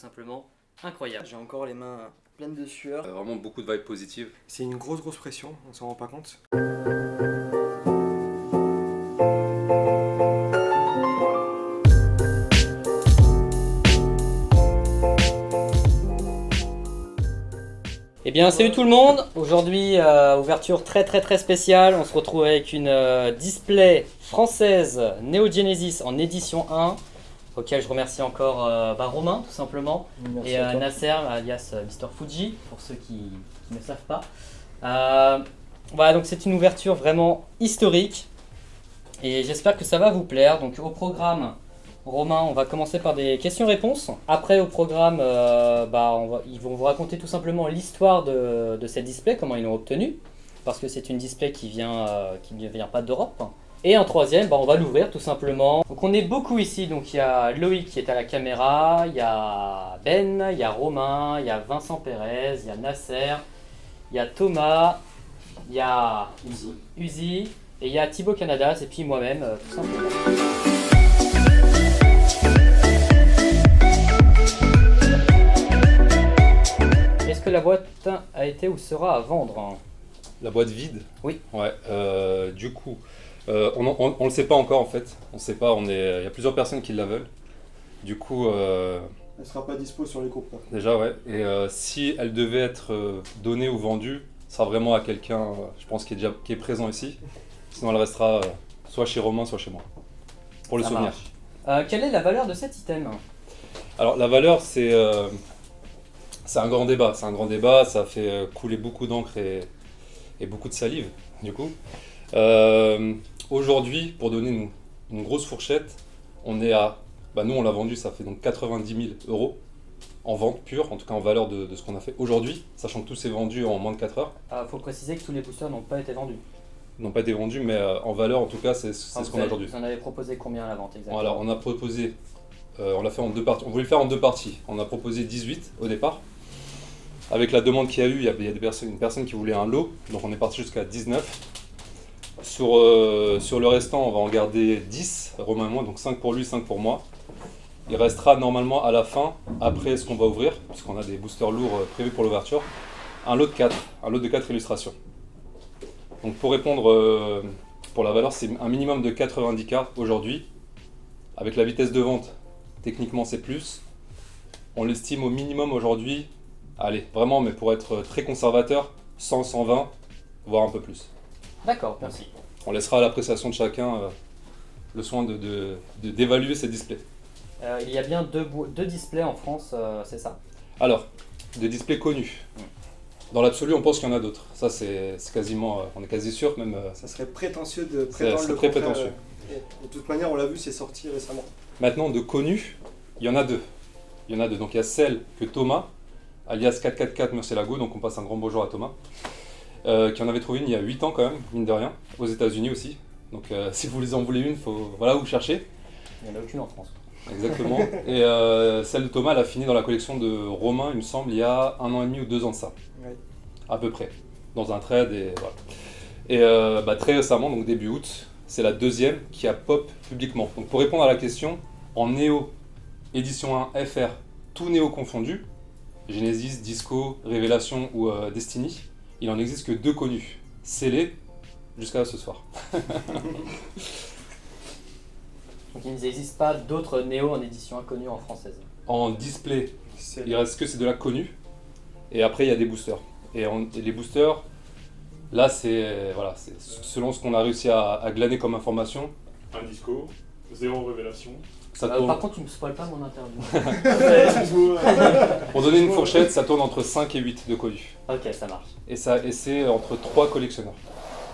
simplement incroyable. J'ai encore les mains pleines de sueur. Vraiment beaucoup de vibes positives. C'est une grosse pression, on s'en rend pas compte. Eh bien salut tout le monde, aujourd'hui ouverture très spéciale, on se retrouve avec une display française Neo Genesis en édition 1, auquel je remercie encore Romain tout simplement, Merci et à toi. Nasser alias Mr Fuji pour ceux qui ne savent pas. Voilà, donc c'est une ouverture vraiment historique et j'espère que ça va vous plaire. Donc au programme, Romain, on va commencer par des questions-réponses. Après, au programme, ils vont vous raconter tout simplement l'histoire de cette display, comment ils l'ont obtenue, parce que c'est une display qui ne vient pas d'Europe. Et en troisième, on va l'ouvrir tout simplement. Donc on est beaucoup ici, donc il y a Loïc qui est à la caméra, il y a Ben, il y a Romain, il y a Vincent Pérez, il y a Nasser, il y a Thomas, il y a Uzi, et il y a Thibaut Canadas, et puis moi-même, tout simplement. Est-ce que la boîte a été ou sera à vendre? La boîte vide? Oui. Ouais, du coup, on le sait pas encore en fait. On sait pas, il y a plusieurs personnes qui la veulent. Du coup, Elle sera pas dispo sur les groupes. Par contre. déjà ouais. Et si elle devait être donnée ou vendue, ce sera vraiment à quelqu'un, je pense, qui est présent ici. Sinon elle restera soit chez Romain, soit chez moi. Pour le Ça souvenir. marche. Quelle est la valeur de cet item? Alors la valeur, c'est un grand débat. C'est un grand débat, ça fait couler beaucoup d'encre et beaucoup de salive, du coup. Aujourd'hui, pour donner une grosse fourchette, on est à... nous, on l'a vendu, ça fait donc 90 000 € en vente pure, en tout cas en valeur de ce qu'on a fait aujourd'hui, sachant que tout s'est vendu en moins de 4 heures. Faut préciser que tous les boosters n'ont pas été vendus. N'ont pas été vendus, mais en valeur, en tout cas, c'est ce qu'on a aujourd'hui. Vous en avez proposé combien à la vente exactement? Alors, on a proposé... on l'a fait en 2 parties. On voulait le faire en 2 parties. On a proposé 18 au départ. Avec la demande qu'il y a eu, il y a une personne qui voulait un lot, donc on est parti jusqu'à 19. Sur le restant, on va en garder 10, Romain et moi, donc 5 pour lui, 5 pour moi. Il restera normalement à la fin, après ce qu'on va ouvrir, puisqu'on a des boosters lourds prévus pour l'ouverture, un lot de 4 illustrations. Donc pour répondre pour la valeur, c'est un minimum de 90 cartes aujourd'hui. Avec la vitesse de vente, techniquement c'est plus. On l'estime au minimum aujourd'hui, allez, vraiment, mais pour être très conservateur, 100, 120, voire un peu plus. D'accord, merci. On laissera à l'appréciation de chacun le soin d'évaluer ces displays. Il y a bien deux displays en France, c'est ça? Alors, des displays connus. Dans l'absolu, on pense qu'il y en a d'autres. Ça, c'est quasiment, on est quasi sûr, même. Ça serait prétentieux de C'est prétendre le très contraire. prétentieux. De toute manière, on l'a vu, c'est sorti récemment. Maintenant, de connus, il y en a deux. Donc il y a celle que Thomas, alias 444 Murcielago, donc on passe un grand bonjour à Thomas, qui en avait trouvé une il y a 8 ans quand même, mine de rien, aux États-Unis aussi. Donc si vous en voulez une, voilà où vous cherchez. Il n'y en a aucune en France. Exactement. Et celle de Thomas, elle a fini dans la collection de Romain, il me semble, il y a 1 an et demi ou 2 ans de ça. Oui. À peu près. Dans un trade et voilà. Et très récemment, donc début août, c'est la deuxième qui a pop publiquement. Donc pour répondre à la question, en Neo édition 1 FR, tout Neo confondu, Genesis, Disco, Révélation ou Destiny, il en existe que 2 connus, scellés jusqu'à ce soir. Donc il n'existe pas d'autres Néo en édition inconnue en française. En display, C'est il reste que c'est de la connue, et après il y a des boosters. Et les boosters, là c'est selon ce qu'on a réussi à glaner comme information. Un disco, 0 révélation. Ça tourne, Par contre, tu me spoil pas mon interview. pour donner une fourchette, ça tourne entre 5 et 8 de connus. Ok, ça marche. Et c'est entre 3 collectionneurs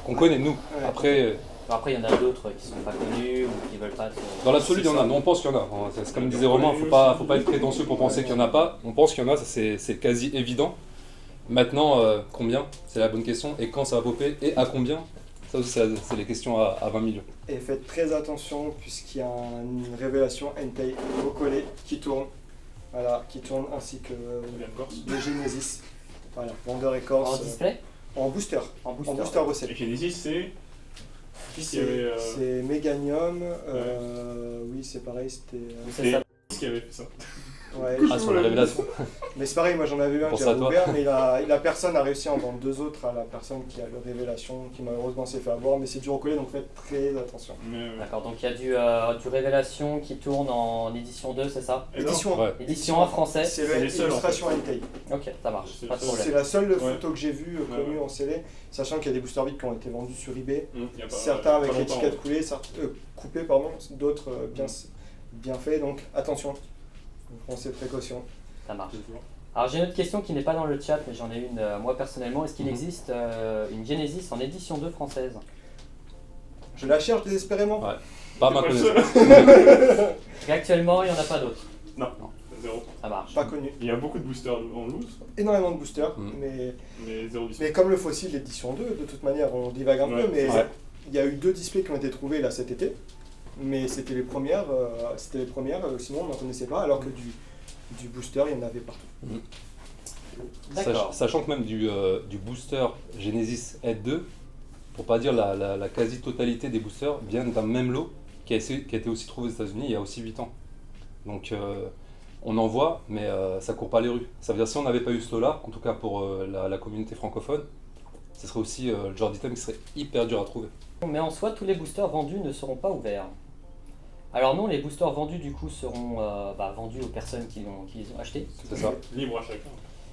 qu'on connaît nous. Ouais. Après, Après, il y en a d'autres qui sont pas connus ou qui veulent pas. dans l'absolu, il y en a. Nous, on pense qu'il y en a. C'est comme disait Romain, faut pas être prétentieux pour penser qu'il n'y en a pas. On pense qu'il y en a, c'est quasi évident. Maintenant, combien? C'est la bonne question. Et quand ça va popper? Et à combien? Ça aussi, c'est les questions à 20 millions. Et faites très attention puisqu'il y a une révélation Entei recollée qui tourne. Voilà, qui tourne ainsi que le Genesis. Voilà, vendeur En écorce. display? En booster. En En booster. booster Et recette. Genesis, c'est. Qui C'est avait, c'est Meganium. Oui, c'est pareil, c'était. C'est ça. qui avait fait ça? Ouais, Ah, sur la révélation. mais c'est pareil, moi j'en avais eu un que Pense à j'avais toi. ouvert, mais la personne a réussi à en vendre 2 autres à la personne qui a le révélation, qui malheureusement s'est fait avoir, mais c'est du recollé, donc faites très attention. D'accord, donc il y a du Révélation qui tourne en édition 2, c'est ça? Et non, Édition 1, Ouais. Édition 1 français. c'est C'est les seuls, l'illustration en fait. Entei. Ok, ça marche, C'est pas de le seul. problème. C'est la seule Ouais. photo que j'ai vue connue ouais. en scellé, sachant qu'il y a des booster bits qui ont été vendus sur eBay. Y a pas- Certains avec pas longtemps, l'étiquette ouais. coulée, coupée, pardon, d'autres bien faits, donc attention. Prenez ces précautions. Ça marche. Toujours. Alors j'ai une autre question qui n'est pas dans le chat, mais j'en ai une moi personnellement. Est-ce qu'il Mhm. existe une Genesis en édition 2 française? Je la cherche désespérément. Ouais. Pas à ma T'es pas le connaissance. seul. Et actuellement, il n'y en a pas d'autres. Non, zéro. Ça marche. Pas connu. Il y a beaucoup de boosters en loose, Énormément de boosters, Mhm. mais zéro display. mais comme le fossile l'édition 2, de toute manière, on divague un Ouais, peu, mais ouais. il y a eu 2 displays qui ont été trouvés là cet été, mais c'était les premières, sinon on n'en connaissait pas, alors que du booster, il y en avait partout. D'accord. Sachant que même du booster Genesis Head 2, pour pas dire la quasi-totalité des boosters, viennent d'un même lot qui a été aussi trouvé aux États-Unis il y a aussi 8 ans. Donc on en voit, mais ça court pas les rues. Ça veut dire si on n'avait pas eu ce lot-là, en tout cas pour la communauté francophone, ce serait aussi le genre d'item qui serait hyper dur à trouver. Mais en soi, tous les boosters vendus ne seront pas ouverts. Alors non, les boosters vendus du coup seront vendus aux personnes qui les ont achetés. C'est ça. Libre à chacun.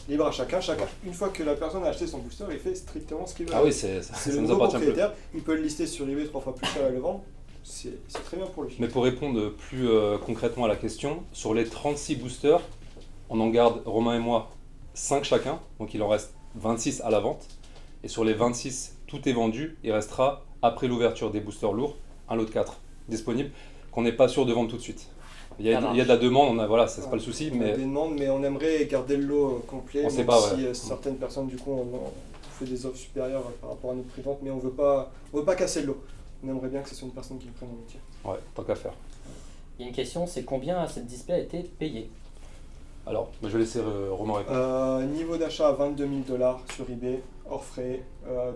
Libre à chacun, une fois que la personne a acheté son booster, il fait strictement ce qu'il veut. Ah oui, ça C'est le nous nouveau appartient plus. propriétaire, il peut le lister sur eBay 3 fois plus cher et le vendre, c'est très bien pour lui. Mais pour répondre plus concrètement à la question, sur les 36 boosters, on en garde, Romain et moi, 5 chacun, donc il en reste 26 à la vente. Et sur les 26, tout est vendu, il restera, après l'ouverture des boosters lourds, un lot de 4 disponible, qu'on n'est pas sûr de vendre tout de suite. Il y a de la demande, voilà, c'est pas le souci, On a mais des demandes, mais on aimerait garder le lot complet, On sait même pas, si ouais. certaines personnes du coup on fait des offres supérieures par rapport à notre prix de vente, mais on veut pas casser le lot. On aimerait bien que ce soit une personne qui le prenne en métier. ouais, tant qu'à faire. Il y a une question, c'est combien cette display a été payée? Alors, je vais laisser Romain répondre. Niveau d'achat à 22 000 $ sur eBay, hors frais,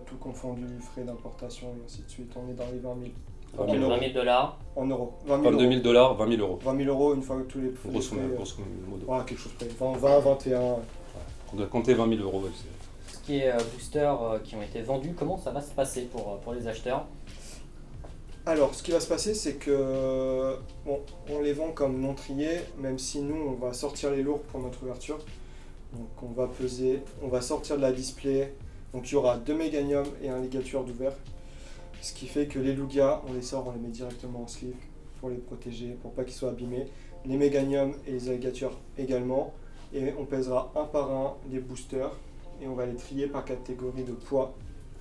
tout confondu, frais d'importation et ainsi de suite, on est dans les 20 000. 20 20 000 euros. 000 $. En euros. 20 000 22 000 euros. $, 20 000 euros. 20 000 euros une fois que tous les Grosso frais. modo. Voilà, quelque chose près. 20, 21. On doit compter 20 000 euros. Ouais, c'est- Ce qui est boosters qui ont été vendus, comment ça va se passer pour les acheteurs? Alors, ce qui va se passer, c'est que on les vend comme non triés, même si nous, on va sortir les lourds pour notre ouverture. Donc, on va sortir de la display. Donc, il y aura 2 méganiums et un ligature d'ouvert. Ce qui fait que les Lugia, on les sort, on les met directement en sleeve pour les protéger, pour pas qu'ils soient abîmés. Les méganiums et les alligatures également. Et on pèsera un par un les boosters et on va les trier par catégorie de poids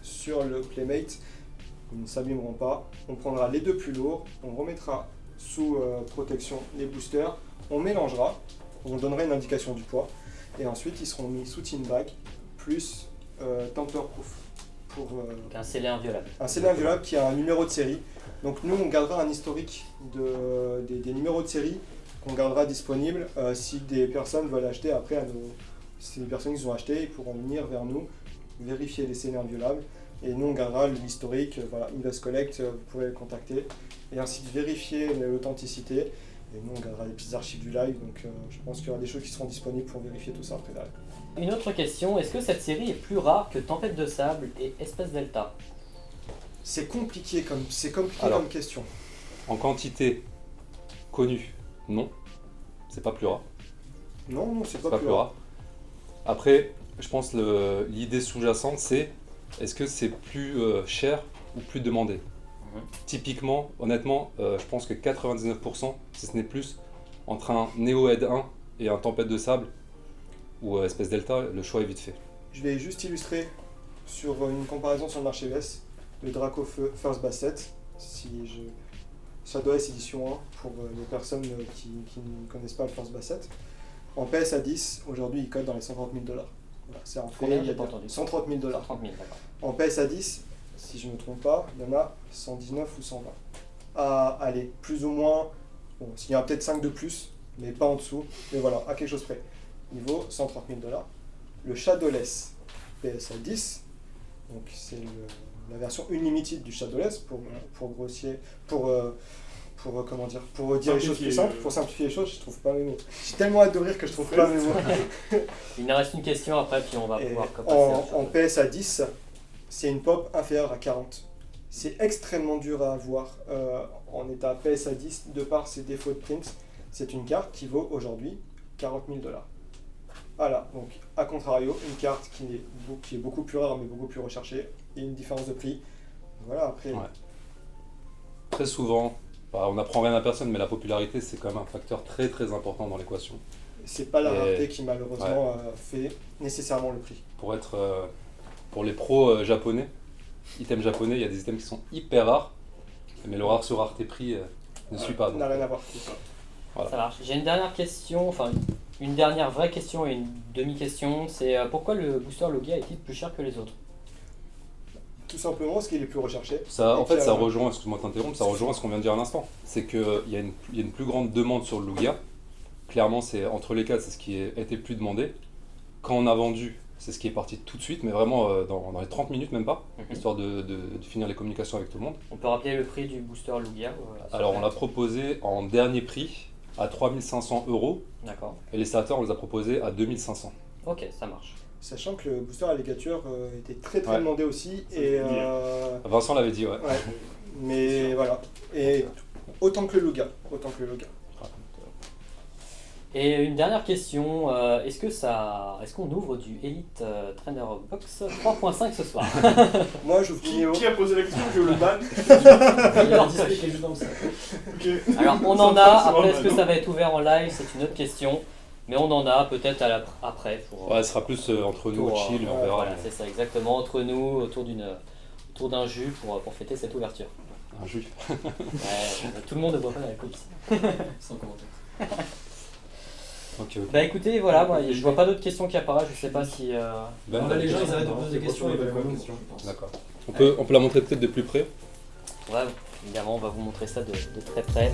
sur le Playmate. Ils ne s'abîmeront pas. On prendra les 2 plus lourds, on remettra sous protection les boosters, on mélangera, on donnera une indication du poids et ensuite ils seront mis sous tin bag plus tamper-proof pour Donc un scellé inviolable. un scellé inviolable qui a un numéro de série. Donc nous on gardera un historique des numéros de série qu'on gardera disponible si des personnes veulent acheter après si les personnes qui ont acheté, ils pourront venir vers nous vérifier les scellés inviolables. Et nous, on gardera l'historique, voilà, Invest Collect, vous pourrez le contacter. Et ainsi de vérifier l'authenticité. Et nous, on gardera les petites archives du live. Donc, je pense qu'il y aura des choses qui seront disponibles pour vérifier tout ça après derrière. Une autre question, est-ce que cette série est plus rare que Tempête de Sable et Espèce Delta? C'est compliqué comme question. En quantité connue, non. C'est pas plus rare. Non, c'est C'est pas pas plus plus rare. rare. Après, je pense l'idée sous-jacente, c'est est-ce que c'est plus cher ou plus demandé? Typiquement, honnêtement, je pense que 99%, si ce n'est plus, entre un Neo Head 1 et un Tempête de Sable ou Espèce Delta, le choix est vite fait. Je vais juste illustrer sur une comparaison sur le marché US, le Draco First Basset. Ça doit être édition 1 pour les personnes qui ne connaissent pas le First Basset. En PSA 10, aujourd'hui, il code dans les 130 000 $. Voilà, c'est un fait, Combien, il y j'ai a pas entendu. 130 000 $. 30 000, d'accord. En PSA 10, si je ne me trompe pas, il y en a 119 ou 120. Allez, plus ou moins, bon, il y en a peut-être 5 de plus, mais pas en dessous. Mais voilà, à quelque chose près. Niveau 130 000 $. Le Shadowless PSA 10, donc c'est la version unlimited du Shadowless pour pour dire les choses plus simples, pour simplifier les choses, je trouve pas mes mots. J'ai tellement hâte de rire que je trouve pas mes mots. Il nous reste une question après, puis on va Et pouvoir passer en PSA 10, c'est une pop inférieure à 40. C'est extrêmement dur à avoir en état PSA 10 de par ses défauts de print. C'est une carte qui vaut aujourd'hui 40 000 $. Voilà, donc à contrario, une carte qui est beaucoup plus rare mais beaucoup plus recherchée et une différence de prix. Voilà, après. Ouais. Très souvent, on n'apprend rien à personne, mais la popularité c'est quand même un facteur très très important dans l'équation. C'est pas la Et- rareté qui malheureusement fait nécessairement le prix. Pour les pros japonais, items japonais, il y a des items qui sont hyper rares, mais le rare sur rareté prix ne suit pas. N'a Donc, rien à voir. Ça marche. J'ai une dernière question, enfin une dernière vraie question et une demi-question. C'est pourquoi le booster Logia est-il plus cher que les autres? Tout simplement parce qu'il est plus recherché. ça, en Et fait, qu'il y ça a- rejoint, excuse-moi de t'interrompre, ça rejoint ce qu'on vient de dire à l'instant. C'est qu'il y a une plus grande demande sur le Lugia. Clairement, c'est entre les quatre, c'est ce qui a été le plus demandé. Quand on a vendu, c'est ce qui est parti tout de suite, mais vraiment dans les 30 minutes, même pas, histoire de finir les communications avec tout le monde. On peut rappeler le prix du booster Logia Alors, on l'a proposé en dernier prix à 3500 €, D'accord. et les starters, on les a proposés à 2500. Ok, ça marche. Sachant que le booster alligator était très Ouais. demandé aussi. Ça Et, veut dire. Vincent l'avait dit, ouais. ouais. Mais voilà. Et autant que le Lugia. Autant que le Lugia. Et une dernière question, est-ce qu'on ouvre du Elite Trainer Box 3.5 ce soir? Moi, j'ouvre Kinéo. Qui a posé la question? Je le ban. Alors, Alors on en a, après est-ce que ça va être ouvert en live, c'est une autre question. Mais on en a peut-être après. Pour, Ouais, ce sera plus entre nous, pour, chill, on verra. Voilà, c'est ça exactement, entre nous, autour d'un jus pour fêter cette ouverture. Un jus. Ouais, tout le monde ne boit pas d'alcool ici. Sans commentaire. Ok, ok. Bah écoutez, voilà, moi, je vois pas d'autres questions qui apparaissent, je sais pas si... Ben, Les gens, ils d'accord. arrêtent de poser des questions, ils veulent vraiment question. D'accord. On peut la montrer peut-être de plus près. Ouais, évidemment, on va vous montrer ça de très près.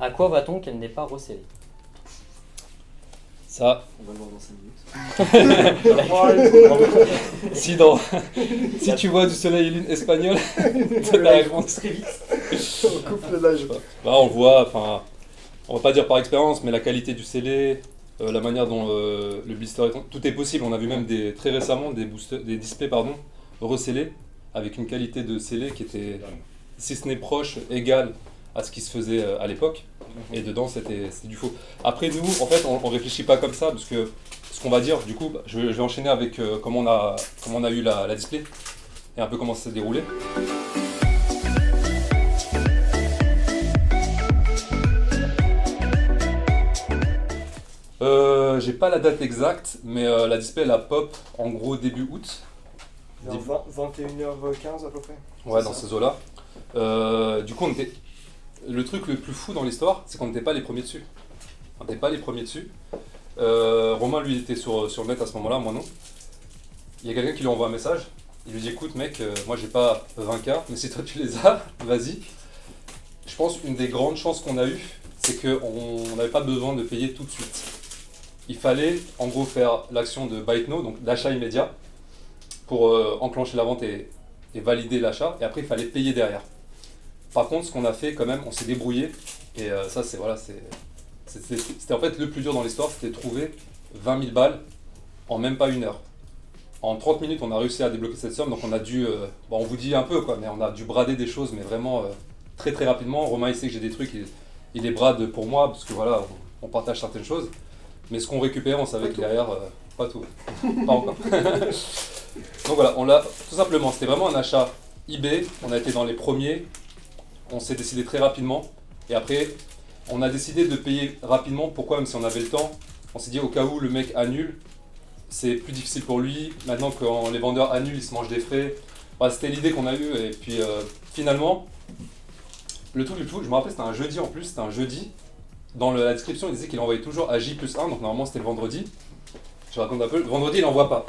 À quoi va-t-on qu'elle n'est pas recellée? Ça, On va le voir dans 5 minutes. si tu vois du soleil et lune espagnol, c'est la réponse. On coupe le live. Bah, on voit, enfin, on va pas dire par expérience, mais la qualité du scellé, la manière dont le blister est, tout est possible. On a vu même très récemment des displays recellés avec une qualité de scellé qui était, si ce n'est proche, égale à ce qui se faisait à l'époque. Et dedans, c'était du faux. Après, nous, en fait, on réfléchit pas comme ça, parce que ce qu'on va dire, du coup, je vais enchaîner avec comment on a eu la display et un peu comment ça s'est déroulé. J'ai pas la date exacte, mais la display elle a pop en gros début août. Vers 21h15 à peu près. Ouais, C'est dans ça. ces eaux-là. Du coup, le truc le plus fou dans l'histoire, c'est qu'on n'était pas les premiers dessus. On n'était pas les premiers dessus. Romain, lui, était sur le net à ce moment-là, moi non. Il y a quelqu'un qui lui envoie un message. Il lui dit écoute, mec, moi j'ai pas 20K, mais si toi tu les as, vas-y. Je pense une des grandes chances qu'on a eues, c'est qu'on n'avait pas besoin de payer tout de suite. Il fallait en gros faire l'action de buy it now, donc d'achat immédiat, pour enclencher la vente et valider l'achat, et après il fallait payer derrière. Par contre, ce qu'on a fait quand même, on s'est débrouillé, et ça c'était en fait le plus dur dans l'histoire, c'était de trouver 20 000 balles en même pas une heure. En 30 minutes, on a réussi à débloquer cette somme, donc on a dû, on vous dit un peu quoi, mais on a dû brader des choses, mais vraiment très très rapidement. Romain il sait que j'ai des trucs, il les brade pour moi, parce que voilà, on partage certaines choses. Mais ce qu'on récupère, on savait que derrière, pas tout, pas encore. Donc voilà, on l'a tout simplement, c'était vraiment un achat eBay, on a été dans les premiers, on s'est décidé très rapidement, et après, on a décidé de payer rapidement. Pourquoi? Même si on avait le temps, on s'est dit au cas où le mec annule, c'est plus difficile pour lui. Maintenant quand les vendeurs annulent, ils se mangent des frais. Enfin, c'était l'idée qu'on a eue, et puis finalement, le truc le plus fou, je me rappelle, c'était un jeudi en plus, c'était un jeudi. dans la description, il disait qu'il envoyait toujours à J+1, donc normalement c'était le vendredi. Je raconte un peu. Le vendredi, il n'envoie pas.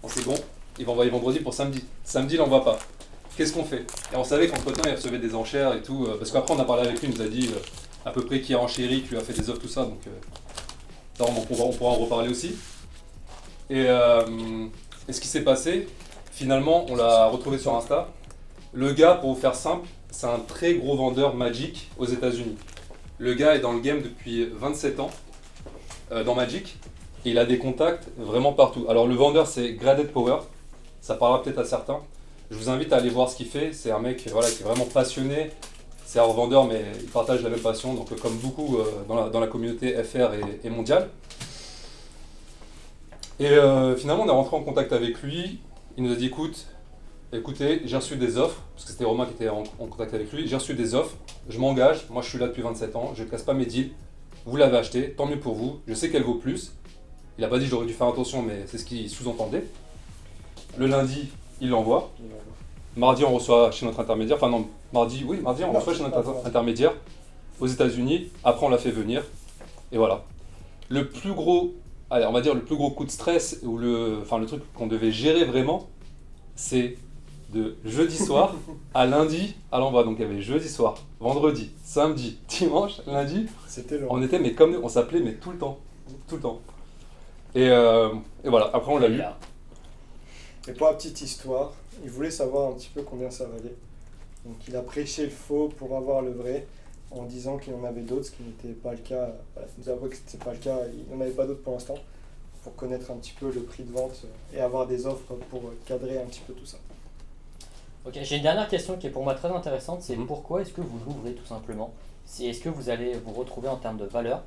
Bon, c'est bon, il va envoyer vendredi pour samedi. Samedi, il n'envoie pas. Qu'est-ce qu'on fait? Et on savait qu'entre-temps, il recevait des enchères et tout. Parce qu'après, on a parlé avec lui, il nous a dit à peu près qui a enchéri, qui lui a fait des offres, tout ça. Donc, ça, on pourra en reparler aussi. Et ce qui s'est passé, finalement, on l'a retrouvé sur Insta. Le gars, pour vous faire simple, c'est un très gros vendeur Magic aux États-Unis. Le gars est dans le game depuis 27 ans, dans Magic. Et il a des contacts vraiment partout. Alors le vendeur c'est Graded Power, ça parlera peut-être à certains. Je vous invite à aller voir ce qu'il fait, c'est un mec voilà, qui est vraiment passionné. C'est un revendeur mais il partage la même passion, donc comme beaucoup dans la communauté FR et mondiale. Et finalement on est rentré en contact avec lui, il nous a dit écoutez, j'ai reçu des offres, parce que c'était Romain qui était en contact avec lui, j'ai reçu des offres, je m'engage, moi je suis là depuis 27 ans, je ne casse pas mes deals, vous l'avez acheté, tant mieux pour vous, je sais qu'elle vaut plus. Il n'a pas dit j'aurais dû faire attention, mais c'est ce qu'il sous-entendait. Le lundi, il l'envoie. Mardi, on reçoit chez notre intermédiaire. Enfin non, mardi, on reçoit chez notre intermédiaire aux États-Unis. Après, on l'a fait venir. Et voilà. Le plus gros, allez, on va dire le plus gros coup de stress, ou le truc qu'on devait gérer vraiment, c'est de jeudi soir à lundi à l'envoi. Donc il y avait jeudi soir, vendredi, samedi, dimanche, lundi. C'était long. On était, mais comme on s'appelait, mais tout le temps. Tout le temps. Et voilà, après on l'a lu. Et pour la petite histoire, il voulait savoir un petit peu combien ça valait. Donc il a prêché le faux pour avoir le vrai, en disant qu'il y en avait d'autres, ce qui n'était pas le cas. Voilà, il nous a avoué que ce n'était pas le cas, il n'y en avait pas d'autres pour l'instant, pour connaître un petit peu le prix de vente et avoir des offres pour cadrer un petit peu tout ça. Ok, j'ai une dernière question qui est pour moi très intéressante, c'est Mhm. pourquoi est-ce que vous l'ouvrez tout simplement? Est-ce que vous allez vous retrouver en termes de valeur?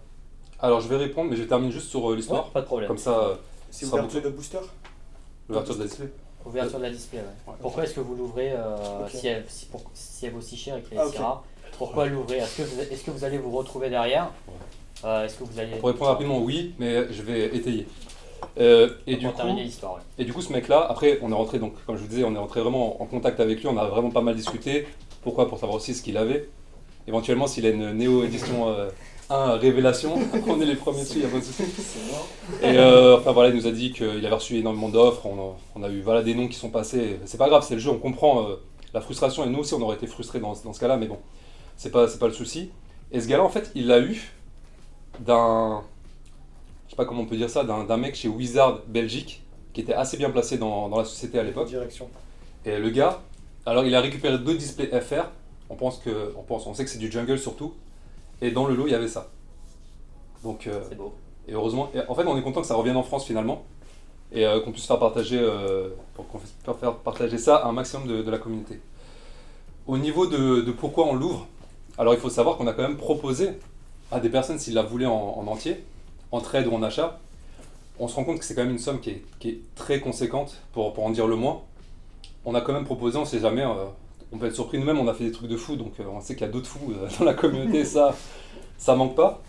Alors je vais répondre, mais je termine juste sur l'histoire. Ouais, pas de problème. Comme ça, C'est ce sera ouverture de booster? l'ouverture de la display. Ouverture de la display, ouais. Ouais. Pourquoi est-ce que vous l'ouvrez Ok. si elle vaut si cher et qu'elle est Ah, si ok. rare? Pourquoi l'ouvrir? Est-ce que vous allez vous retrouver derrière? Est-ce que vous allez... Pour répondre rapidement, oui, mais je vais étayer. Et du Pour terminer coup, l'histoire, ouais. Et du coup, ce mec-là, après, on est rentré, donc, comme je vous disais, on est rentré vraiment en contact avec lui, on a vraiment pas mal discuté. Pourquoi? Pour savoir aussi ce qu'il avait. Éventuellement, s'il a une Neo Edition 1 Révélation, on est les premiers dessus, il n'y a pas de souci. Et enfin voilà, il nous a dit qu'il avait reçu énormément d'offres, on a eu voilà, des noms qui sont passés. C'est pas grave, c'est le jeu, on comprend la frustration, et nous aussi, on aurait été frustrés dans ce cas-là, mais bon, c'est pas le souci. Et ce gars-là, en fait, il l'a eu d'un. Je sais pas comment on peut dire ça, d'un mec chez Wizard Belgique, qui était assez bien placé dans la société à l'époque. Direction. Et le gars, alors il a récupéré 2 displays FR, on sait que c'est du jungle surtout, et dans le lot il y avait ça. Donc, C'est beau. et heureusement, en fait on est content que ça revienne en France finalement, et qu'on puisse faire partager ça à un maximum de la communauté. Au niveau de pourquoi on l'ouvre, alors il faut savoir qu'on a quand même proposé à des personnes s'ils la voulaient en entier, en trade ou en achat. On se rend compte que c'est quand même une somme qui est très conséquente, pour en dire le moins. On a quand même proposé, on sait jamais, on peut être surpris nous-mêmes, on a fait des trucs de fou, donc on sait qu'il y a d'autres fous dans la communauté, ça manque pas.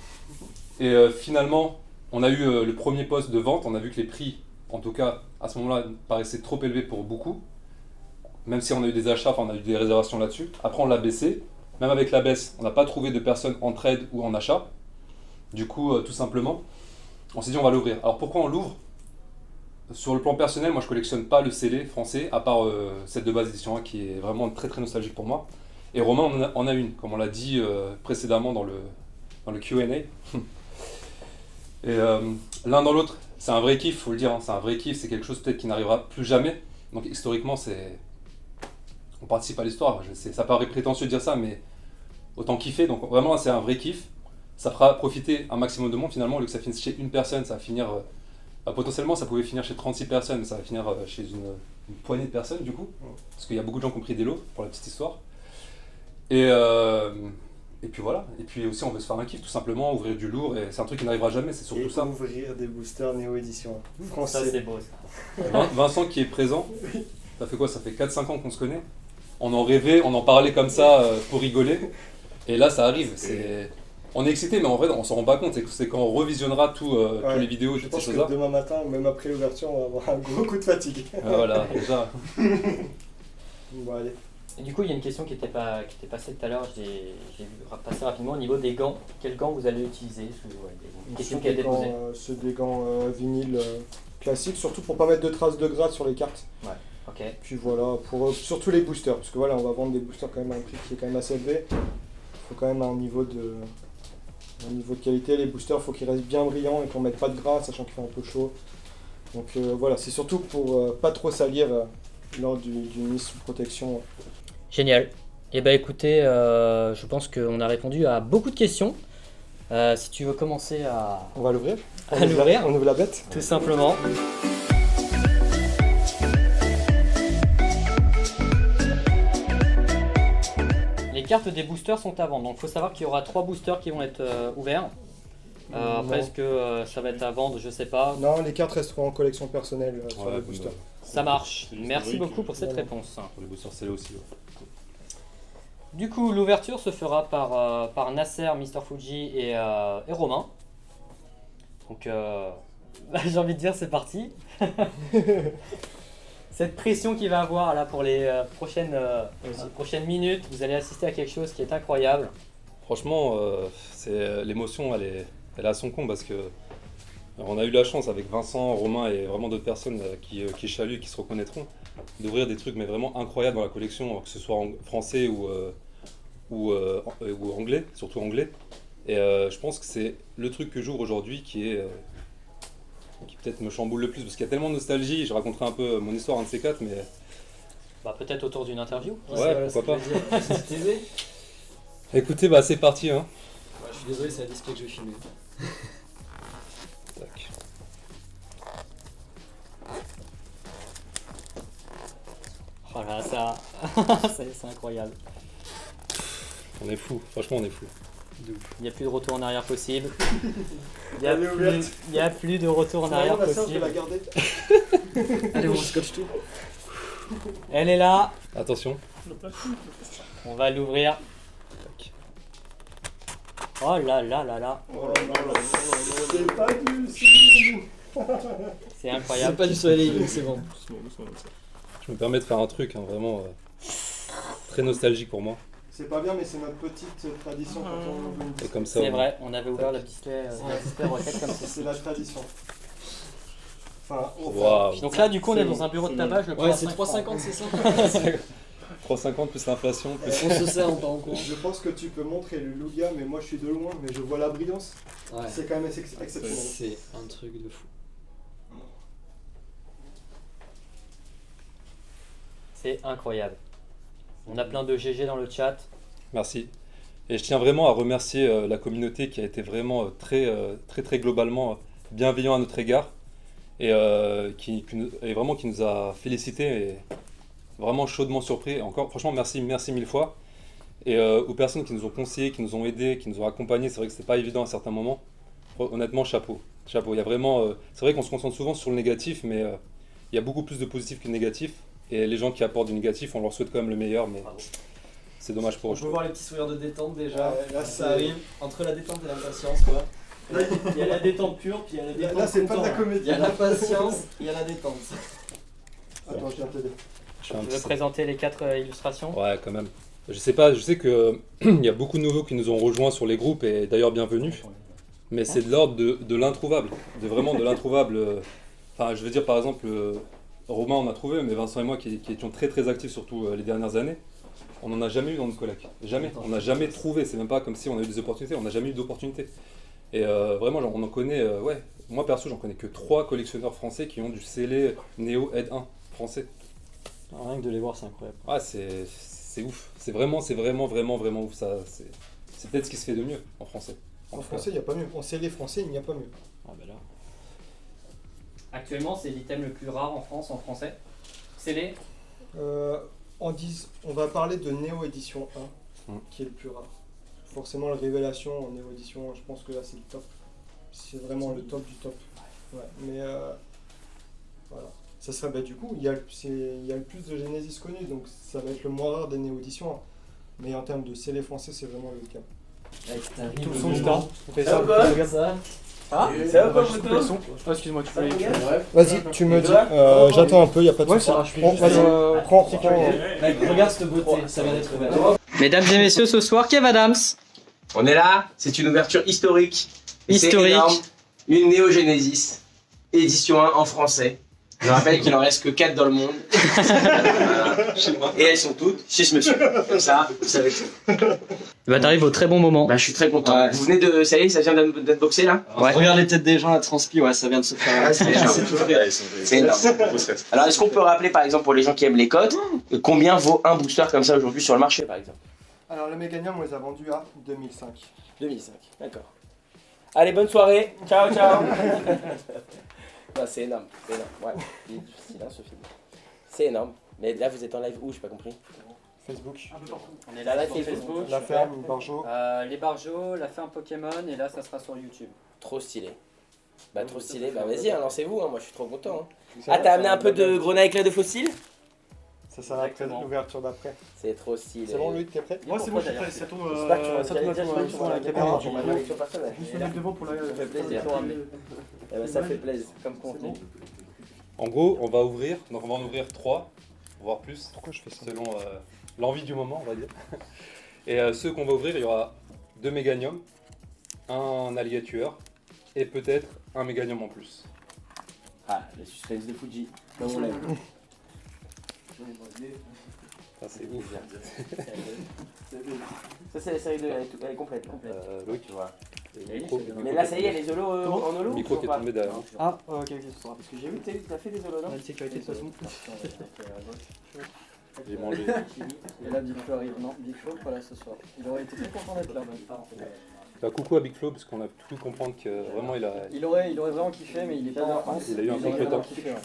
Et finalement, on a eu le premier poste de vente, on a vu que les prix, en tout cas à ce moment-là, paraissaient trop élevés pour beaucoup. Même si on a eu des achats, enfin on a eu des réservations là-dessus. Après on l'a baissé, même avec la baisse, on n'a pas trouvé de personnes en trade ou en achat. Du coup, tout simplement, on s'est dit on va l'ouvrir. Alors pourquoi on l'ouvre? Sur le plan personnel, moi je collectionne pas le scellé français, à part cette de base édition 1 qui est vraiment très très nostalgique pour moi. Et Romain en a une, comme on l'a dit précédemment dans le Q&A. Et l'un dans l'autre, c'est un vrai kiff, faut le dire, hein, c'est un vrai kiff, c'est quelque chose peut-être qui n'arrivera plus jamais. Donc historiquement, on participe à l'histoire. Ça paraît prétentieux de dire ça, mais autant kiffer. Donc vraiment, c'est un vrai kiff. Ça fera profiter un maximum de monde finalement. Au lieu que ça finisse chez une personne, ça va finir. Potentiellement, ça pouvait finir chez 36 personnes, mais ça va finir chez une poignée de personnes du coup. Parce qu'il y a beaucoup de gens qui ont pris des lots, pour la petite histoire. Et puis voilà. Et puis aussi, on veut se faire un kiff tout simplement, ouvrir du lourd. Et c'est un truc qui n'arrivera jamais, c'est surtout Et ça. ouvrir des boosters Neo Edition Ça, français. c'est beau, ça. Vincent qui est présent, ça fait quoi? Ça fait 4-5 ans qu'on se connaît. On en rêvait, on en parlait comme ça pour rigoler. Et là, ça arrive. On est excité, mais en vrai, on s'en rend pas compte. C'est quand on revisionnera tous les vidéos et Je toutes ces pense choses-là. que demain matin, même après l'ouverture, on va avoir un gros coup de fatigue. Voilà, déjà. Bon, allez. Et du coup, il y a une question qui était passée tout à l'heure, j'ai vu passer rapidement au niveau des gants. Quels gants vous allez utiliser? Une question qui a été posée. C'est des gants vinyle classiques, surtout pour pas mettre de traces de gras sur les cartes. Ok. Puis voilà, pour surtout les boosters, parce que voilà, on va vendre des boosters quand même à un prix qui est quand même assez élevé. Il faut quand même un niveau de qualité. Les boosters, il faut qu'ils restent bien brillants et qu'on mette pas de gras, sachant qu'il fait un peu chaud. Donc voilà, c'est surtout pour pas trop salir lors d'une mise sous protection. Génial. Et bah écoutez, je pense qu'on a répondu à beaucoup de questions. Si tu veux commencer à On va l'ouvrir. l'ouvrir, On ouvre la bête. tout simplement. Les cartes des boosters sont à vendre, donc il faut savoir qu'il y aura 3 boosters qui vont être ouverts. Après, est-ce que ça va être à vendre? Je sais pas. Non, les cartes resteront en collection personnelle sur Ouais, les boosters. Ça marche. C'est juste Merci historique. beaucoup pour cette Voilà. réponse. Pour les boosters scellés aussi. Ouais. Du coup, l'ouverture se fera par Nasser, Mr. Fuji et Romain. Donc, j'ai envie de dire, c'est parti. Cette pression qu'il va avoir là pour les prochaines minutes, vous allez assister à quelque chose qui est incroyable. Franchement, l'émotion, elle est à son comble parce que on a eu la chance avec Vincent, Romain et vraiment d'autres personnes qui chaluent, qui se reconnaîtront, d'ouvrir des trucs mais vraiment incroyables dans la collection, que ce soit en français ou anglais, surtout anglais. Et je pense que c'est le truc que j'ouvre aujourd'hui qui peut-être me chamboule le plus parce qu'il y a tellement de nostalgie. Je raconterai un peu mon histoire, un de ces quatre, mais Bah, peut-être autour d'une interview. ouais, pourquoi pas. C'est teasé. Écoutez, bah c'est parti, hein. Ouais, je suis désolé, c'est un display que je vais filmer. Tac. Oh là, ça, c'est incroyable. On est fou, franchement on est fou. Il n'y a plus de retour en arrière possible. Il Elle est ouverte. n'y a plus de retour en arrière La sœur, je vais possible. la garder. Allez, on scotche tout. Elle est là. Attention. On va l'ouvrir. Tac. Oh là là là là. C'est pas du cinéma. C'est C'est incroyable. pas du soleil, c'est bon. Doucement, doucement, doucement. Je me permets de faire un truc hein, vraiment très nostalgique pour moi. C'est pas bien, mais c'est notre petite tradition quand on ouvre une Et disque. comme ça, C'est on- vrai, on avait ouvert le display roquette comme ça. C'est la tradition. Enfin, Waouh. Donc là, du coup, on est C'est dans bon, un bureau de c'est tabac. Je le prends Ouais, à c'est 5 3,50, c'est ça 3,50 plus l'inflation, plus... On se sert, on part en cours. je pense que tu peux montrer le Luga, mais moi je suis de loin, mais je vois la brillance. Ouais. C'est quand même exceptionnel. C'est un truc de fou. C'est incroyable. On a plein de GG dans le chat. Merci. Et je tiens vraiment à remercier la communauté qui a été vraiment très globalement bienveillant à notre égard et qui nous a félicités et vraiment chaudement surpris. Et encore, franchement, merci mille fois. Et aux personnes qui nous ont conseillés, qui nous ont aidés, qui nous ont accompagnés, c'est vrai que c'était pas évident à certains moments. Honnêtement, chapeau. Chapeau. Il y a vraiment, c'est vrai qu'on se concentre souvent sur le négatif, mais il y a beaucoup plus de positif que de négatif. Et les gens qui apportent du négatif, on leur souhaite quand même le meilleur, mais Bravo. c'est dommage pour On eux. peut voir les petits sourires de détente déjà. Ouais, là, Ça c'est- arrive entre la détente et l'impatience, quoi. Il y a la détente pure, puis il y a la détente Là, c'est pas de la content. comédie. Il y a l'impatience, il y a la détente. Attends, je viens t'aider. Je fais un Tu petit- veux présenter les 4 illustrations? Ouais, quand même. Je sais pas, je sais que il y a beaucoup de nouveaux qui nous ont rejoints sur les groupes et d'ailleurs bienvenue. Mais c'est de l'ordre de l'introuvable, vraiment de l'introuvable. Enfin, je veux dire par exemple, Romain on a trouvé, mais Vincent et moi qui étions très actifs surtout les dernières années, on n'en a jamais eu dans notre collègue. Jamais. On n'a jamais trouvé. C'est même pas comme si on a eu des opportunités. On n'a jamais eu d'opportunités. Et vraiment, genre, on en connaît. Ouais. Moi perso, j'en connais que 3 collectionneurs français qui ont du scellé Neo Ed 1 français. Rien que de les voir, c'est incroyable. Ah, c'est ouf. C'est vraiment ouf. Ça, c'est peut-être ce qui se fait de mieux en français. En français, il n'y a pas mieux. En scellé français, il n'y a pas mieux. Ah bah là. Actuellement, c'est l'item le plus rare en France, en français. C'est les. On va parler de Neo Édition 1, Mm. qui est le plus rare. Forcément, la révélation en Neo Édition, je pense que là, c'est le top. C'est vraiment le top du top. Ouais, mais voilà. Ça serait, bah, du coup, il y a le plus de Genesis connu, donc ça va être le moins rare des Neo Éditions 1. Mais en termes de scellé français, c'est vraiment le cas. Avec ta Tout rive son de- temps. On fait Ah ça, bah, regarde. ça. Ah, Ça va pas, Juste couper le son. Oh, excuse-moi, tu peux aller. Vas-y, tu me Et dis. toi J'attends un peu, y a pas de Ouais, souci. ça va, je fais Bon, juste, vas-y, prends. Mec, regarde cette beauté, ça vient d'être ouvert. Mesdames et messieurs, ce soir, Kev Adams. On est là, c'est une ouverture historique. Et c'est Historique. énorme. Une Neo Genesis, édition 1 en français. Je rappelle qu'il en reste que 4 dans le monde. Voilà. Et elles sont toutes chez ce monsieur. Comme ça, vous savez tout. Bah, t'arrives au très bon moment. Bah, je suis très content. Ouais. Vous venez de. Ça y est, ça vient d'être boxé là. Ouais. Regarde les têtes des gens, la transpi, ouais, ça vient de se faire. Ah, c'est énorme. C'est énorme. Alors, est-ce qu'on peut rappeler, par exemple, pour les gens qui aiment les cotes, combien vaut un booster comme ça aujourd'hui sur le marché, par exemple? Alors, le Meganium, on les a vendus à 2005. 2005, d'accord. Allez, bonne soirée. Ciao, ciao. Non, c'est énorme, c'est énorme. Ouais, il est difficile, hein, ce film. C'est énorme. Mais là, vous êtes en live où? J'ai pas compris. Facebook. On est là là sur sur Facebook. Facebook. La ferme, Barjo. Les Barjots, la ferme Pokémon, et là, ça sera sur YouTube. Trop stylé. Bah, trop stylé. Bah, vas-y, hein, lancez-vous. Hein. Moi, je suis trop content. Hein. Ah, t'as amené un peu de grenat éclat de fossile? Ça sera après Exactement. l'ouverture d'après. C'est trop stylé. C'est bon, Louis, t'es prêt? Moi, c'est bon, je suis prêt, ça tourne. J'espère que tu vas Ça tourne sur la caméra. Tu m'as avec sur personne. Juste le mettre devant pour la. Ça fait plaisir. Eh ben, ça fait plaisir. Comme contenu. En gros, on va ouvrir, donc on va en ouvrir 3, voire plus, Pourquoi je fais ça? selon l'envie du moment, on va dire. Et ceux qu'on va ouvrir, il y aura 2 Méganium, un alligator et peut-être un Méganium en plus. Ah, le suspense de Fuji. Comme on l'aime. Ça c'est ouf. Ça, c'est la série de. Elle est complète. Loïc, Tu vois. le micro, le Mais micro là, qui ça est y est, les holos en holo? Le micro ou qui est pas? tombé derrière. Ah, ok, ok, ça Parce que j'ai vu, t'as fait des holos, non? Une sécurité de toute façon. J'ai mangé. Et là, Big Flo arrive. Non, Big Flo, pas là ce soir. Il aurait été très content d'être là. Bah, coucou à Big Flo, parce qu'on a pu comprendre que vraiment Il aurait vraiment kiffé, mais il est pas en France. Il a eu un aurait contretemps. vraiment kiffé, ouais.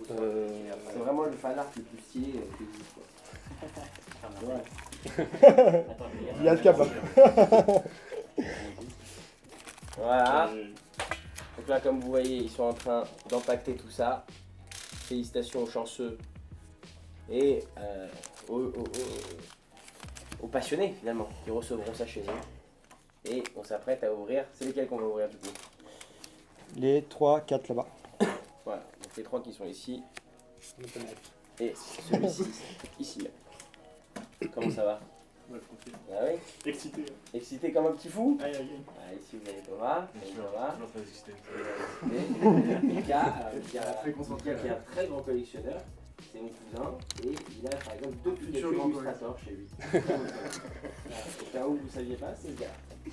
C'est vraiment le fan art le plus stylé qui existe. Quoi. Il y a le cap. Voilà. Donc là, comme vous voyez, ils sont en train d'empacter tout ça. Félicitations aux chanceux et aux passionnés finalement qui recevront ça chez eux. Et on s'apprête à ouvrir. C'est lesquels qu'on va ouvrir du coup? Les 3, 4 là-bas. Voilà, donc les 3 qui sont ici. Et celui-ci, ici même. Comment ça va? Ah oui? Excité. Excité comme un petit fou? Aïe aïe Ah, ici vous avez Thomas, Thomas. pas excité. Mika, qui est un très grand collectionneur, c'est mon cousin, et il a par exemple 2 Futur grand illustrateurs chez lui. Au cas où vous ne saviez pas, c'est le gars.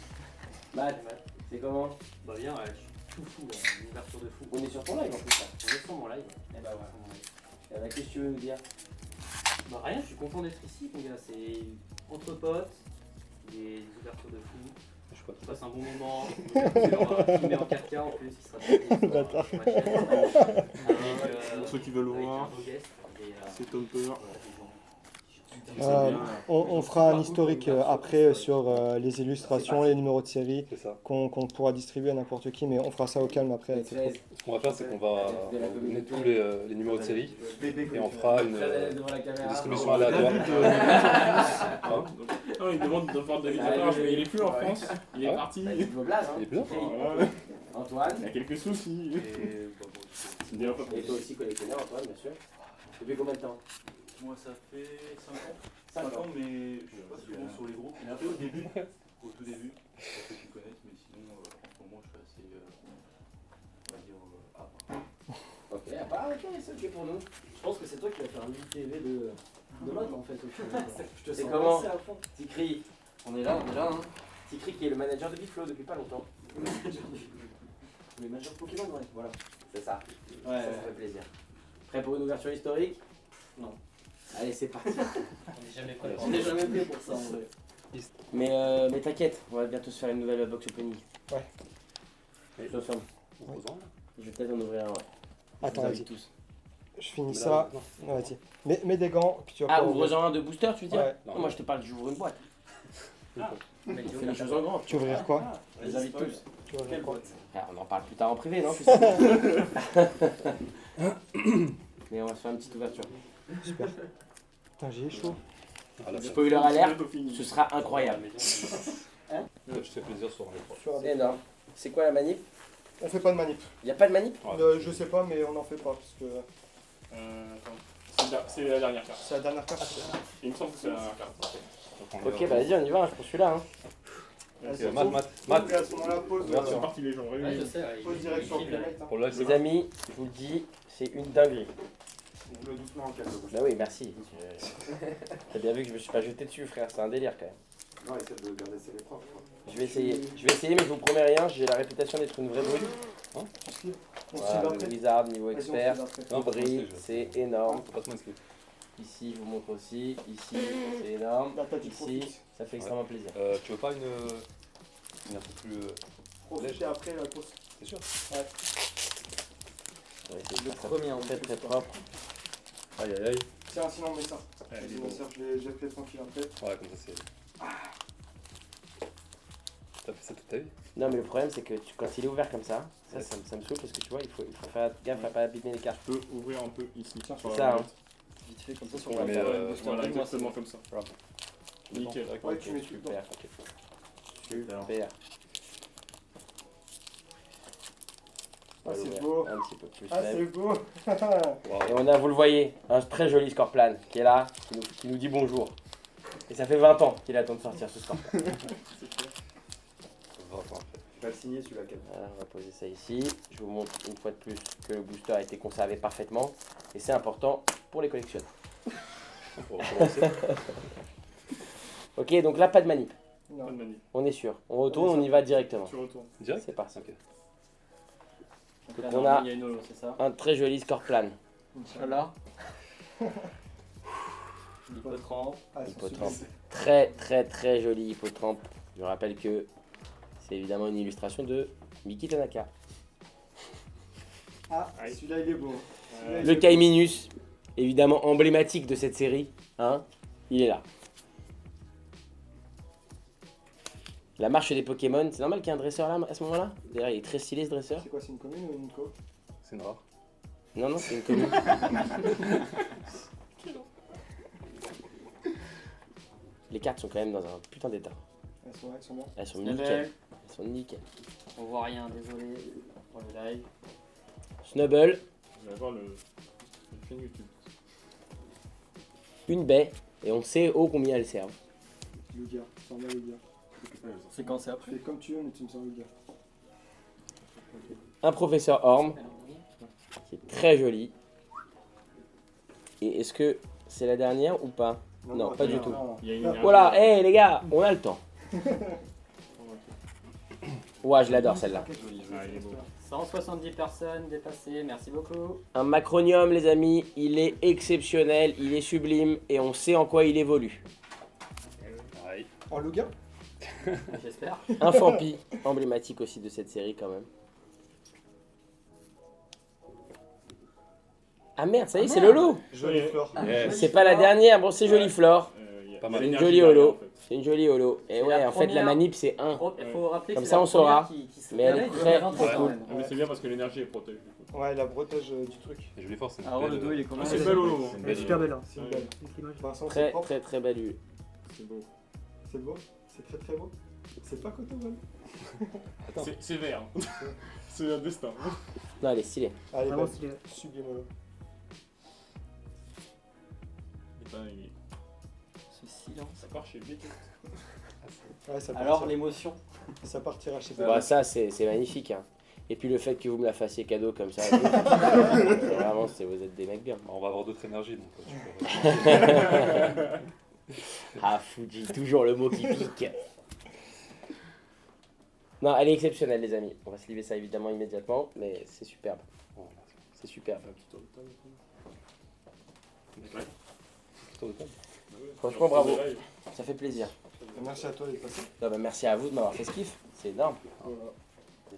Matt, c'est comment? Bah bien, ouais, je suis tout fou, une ouverture de fou. On est sur ton live en plus là. On est sur mon live. Eh bah voilà. Eh bah, qu'est-ce que tu veux nous dire? Bah rien, je suis content d'être ici, mon gars. C'est entre potes, des ouvertures de fou. Je crois On passe un bon moment. On filmer en 4K en plus, il sera très bien sur ma chaîne. Pour ceux qui veulent avec voir, un beau guest. Et, c'est Tomper. On fera un historique après sur les illustrations, les numéros de série c'est ça. qu'on pourra distribuer à n'importe qui, mais on fera ça au calme après. Les avec les 13, Ce qu'on va faire, c'est qu'on va donner tous les numéros de série et on fera une très à l'aise devant la caméra. distribution aléatoire. Hein? Non, il demande de faire David Lafarge, mais il est plus en France. Il est Ah ouais parti. Bah, il faut blaze, hein. Il est bien. Voilà. Antoine. Il y a quelques soucis. Et C'est déjà pas Et toi aussi collectionneur, Antoine, bien sûr. Depuis combien de temps? moi, ça fait 5 ans. 5 ans. Mais je suis pas si bon sur les groupes. Il est un peu au début, au tout début. Pour ceux qui connaissent, mais sinon, en ce moment, je suis assez, on va dire, à part. Ok, bah ok, c'est ok pour nous. Je pense que c'est toi qui vas faire un TV de l'autre en fait au final. Je te C'est sens comment passer à fond. Tikri. On est là, hein. Tikri qui est le manager de Biflo depuis pas longtemps. Les majeurs Pokémon, ouais. Voilà. C'est ça. Ouais, Ça fait plaisir. Prêt pour une ouverture historique? Non. Allez, c'est parti. On n'est jamais prêt. On n'est jamais fait pour ça en vrai. Mais t'inquiète, on va bientôt se faire une nouvelle box opening. Ouais. Je te ferme. Opposant. Je vais peut-être en ouvrir un, ouais. Attends, Vous vas-y. avez tous. Je finis Là, ça. non. Vas-y. Mets des gants, puis tu vas Ah, pouvoir ouvrir. ouvre-en un de booster, tu veux dire? Ouais. Non, moi je te parle, j'ouvre une boîte. Mais Fais les choses en grand. Tu vas ouvrir quoi? Je les invite tous. Tu vas ouvrir quoi? Ah, on en parle plus tard en privé, non? Mais on va se faire une petite ouverture. Super. Putain, j'ai chaud. Ah, là, Spoiler alert, Bientôt fini. ce sera incroyable. je te fais plaisir sur les trois. C'est énorme. C'est quoi la manip? On fait pas de manip. Y a pas de manip? Je sais pas, mais on n'en fait pas parce que Attends. C'est la dernière carte. c'est la dernière carte. Il me semble que c'est la dernière carte. Ok, bah vas-y, on y va, je prends celui-là. Hein. Vas-y, Matt. Et à ce moment-là, pause. C'est parti les gens. Ouais, je sais. Pause direct sur le playmate. hein. Pour le live, c'est Les amis, je vous le dis, c'est une dinguerie. On le doucement en cas de Bah oui, merci. T'as bien vu que je me suis pas jeté dessus, frère, c'est un délire quand même. Non, essaie de garder ses propres. Je vais essayer, mais je vous promets rien, j'ai la réputation d'être une vraie brute. On se Voilà, suit le après. Wizard niveau Vas-y, on se expert. suit après. Non, pas de Brie, monstre, c'est énorme. Faut pas se monstre. Ici, je vous montre aussi. Ici, c'est énorme. Là, t'as du Ici, profit. ça fait extrêmement plaisir. Tu veux pas une un peu plus. Profitez après la pause. C'est sûr. Ouais, c'est Le très, premier en très, plus, très quoi. propre. Aïe aïe aïe. Tiens, sinon, mets ça. Allez, Vas-y, bon. ma soeur, je l'ai fait tranquille après. Ouais, comme ça c'est. T'as fait ça toute ta vie? Non, mais le problème, c'est que quand il est ouvert comme ça me saoule parce que tu vois, il faut faire gaffe à pas abîmer les cartes. Je peux ouvrir un peu ici. Tiens, sur c'est la ça, droite. Vite fait comme ça sur Ouais, le mais, Voilà, exactement comme ça. Nickel. Ouais, tu mets tout Super, dedans. super. Ah, c'est Ouvrir beau. un petit peu plus Ah, même. c'est beau. Et on a, vous le voyez, un très joli score plan qui est là, qui nous dit bonjour. Et ça fait 20 ans qu'il attend de sortir ce score plan. Je vais le signer celui-là, Ken. Voilà, on va poser ça ici. Je vous montre une fois de plus que le booster a été conservé parfaitement. Et c'est important pour les collectionneurs. Pour commencer. Ok, donc là, pas de manip. Non. Pas de manip. On est sûr. On retourne, on y va directement. Tu retournes. Direct. C'est parti. Ok. Donc là, on a- normalement, il y a une holo, c'est ça. Un très joli score plan. Inch'Allah. Hippotrampe. Ah, c'est Hippotrampe. super. Très très très joli hippotrampe. Je rappelle que c'est évidemment une illustration de Miki Tanaka. Ah, celui-là, il est beau. Celui-là, il Le est Kaiminus, évidemment emblématique de cette série, hein, il est là. La marche des Pokémon, c'est normal qu'il y ait un dresseur là à ce moment-là? D'ailleurs, il est très stylé ce beau. dresseur. C'est quoi, c'est une commune ou une co? C'est une rare. Non, non, c'est une commune. Les cartes sont quand même dans un putain d'état. Elles sont bien. Elles sont Snubble. nickel. Elles sont nickel. On voit rien, désolé pour le live. Snubble, Vous allez voir le chaîne YouTube. une baie, et on sait ô combien elle sert. Lugia. Sors-moi Lugia. C'est quand c'est après Fais comme tu veux, mais tu me sors Lugia. Un professeur Orm, qui est très joli. Et est-ce que c'est la dernière ou pas? Non, pas du tout. Il y a une énergie. Voilà, hé les gars, on a le temps. Ouais, je l'adore celle-là. Ah, il est beau. 170 personnes dépassées, merci beaucoup. Un macronium, les amis, il est exceptionnel, il est sublime et on sait en quoi il évolue. Aïe. En Lugia? J'espère. Un Fampi, emblématique aussi de cette série quand même. Ah merde, ça y est, c'est le lot. Jolie Ouais. flore. Yes. C'est pas la dernière, bon c'est joli Flore. Il y a Pas mal. de Une l'énergie jolie derrière, holo. en fait. C'est une jolie holo. Et C'est ouais, la en fait la première. manip c'est 1. Il faut rappeler que Comme c'est ça, la on saura. première qui se Mais elle est révèle, très, 20 ans, très quand cool. même. Ah, mais c'est bien parce que l'énergie est protège du coup. Ouais, la bretège du truc. Et je vais force, c'est une Alors belle, le dos il est comment Ah, c'est belle holo. c'est une Elle est belle- super belle. Hein. C'est une Ouais. belle. Notre image. Vincent, c'est Très propre. très très belle hule. C'est beau. C'est beau. C'est très très beau. C'est pas coton, Val. Attends. C'est vert. C'est un destin. Non, elle est stylée. Allez, Vraiment belle. stylé. Sublime holo. Et ben, Ce silence. ça part chez Beckett. Ouais, ça Alors partira, l'émotion. ça partira chez Bah, ça c'est magnifique. Hein. Et puis le fait que vous me la fassiez cadeau comme ça. Vraiment, vous êtes des mecs bien. On va avoir d'autres énergies donc tu peux. Ah, Fuji, toujours le mot qui pique. Non, elle est exceptionnelle, les amis. On va se livrer ça évidemment immédiatement, mais c'est superbe. Bon, merci. C'est superbe. Un petit tour de table. Tour de table. Franchement, bravo. Ça fait plaisir. Merci à toi d'être passé. Non, bah, merci à vous de m'avoir fait ce kiff. C'est énorme.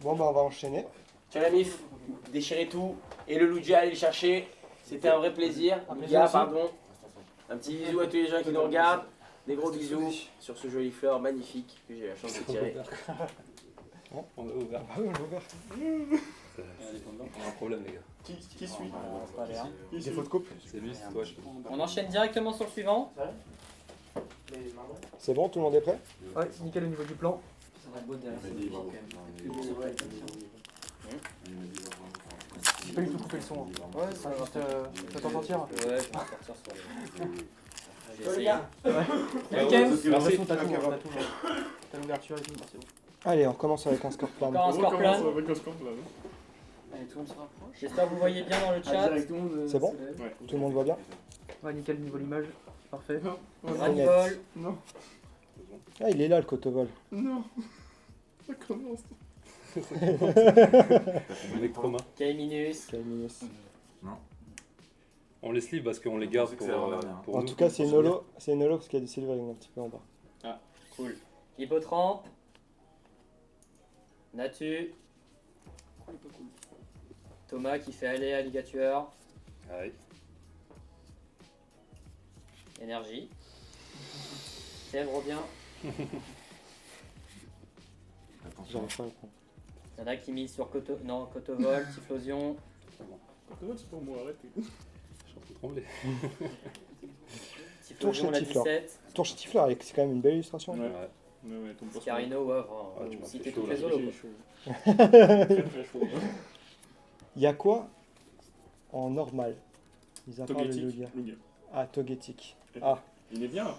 Bon, bah, on va enchaîner. Ciao la mif, déchirez tout. Et le Lugia, allez le chercher. C'était un vrai plaisir. Un plaisir Lugia, aussi. pardon. Un petit bisou à tous les gens qui nous regardent. Des gros bisous sur ce joli fleur magnifique que j'ai la chance de tirer. Non, on a ouvert. Ah oui, on l'a ouvert. On a un problème les gars. Qui suit Pas l'air. Qui suit Défaut de couple. C'est lui, c'est toi, je On enchaîne directement sur le suivant. C'est bon, tout le monde est prêt? Ouais, c'est nickel au niveau du plan. serait beau derrière Il m'a ce dit, petit, bravo. quand même. Non, Que il m'a des dit, oreilles. il m'a dit, bravo. J'ai pas du tout coupé le son. Ouais, ça va juste. Tu vas t'en sortir. Ouais, je vais m'en sortir sur les. J'ai Ciao, les essayé. gars. Ok. Merci. T'as tout, Ok, t'as bravo. tout. T'as l'ouverture et tout, c'est bon. Allez, on recommence avec un score plan. Encore un score Recommence plan. avec un score plan. Allez, tout le monde se rapproche. J'espère que vous voyez bien dans le chat. C'est bon? Ouais. Tout le monde voit bien? Ouais, nickel, niveau l'image. Parfait. Ranibol. Non, Ah, il est là le cotevol. non. Ça commence. Electroma. K-Minus. Calminus. On les sleeve parce qu'on les garde Je pour, pensais que c'est l'avant-dernière. pour En nous. tout cas, c'est une holo parce qu'il y a du silvering un petit peu en bas. Cool. Hippotrampe. Natu. Thomas qui fait aller alligator. Aïe. Énergie. Thème revient. Attention. J'arrive pas à le prendre. Il y en a qui misent sur Cotovol, Typhlosion. C'est pour moi, arrêtez. Je suis en train de trembler. Typhlosion, la Tifleur. 17. Tour chez Tifleur, c'est quand même une belle illustration. Ouais. Ouais. Ouais, tombe pas. Scarino, ouais, vraiment. Ah, tu m'as Citer fait chaud, toutes là. les holos. J'ai quoi. chaud. Très chaud. Il y a quoi en normal? Mis à part le Togetic. Lugia. Lugia. Ah, Togetic. Ah, Il est bien.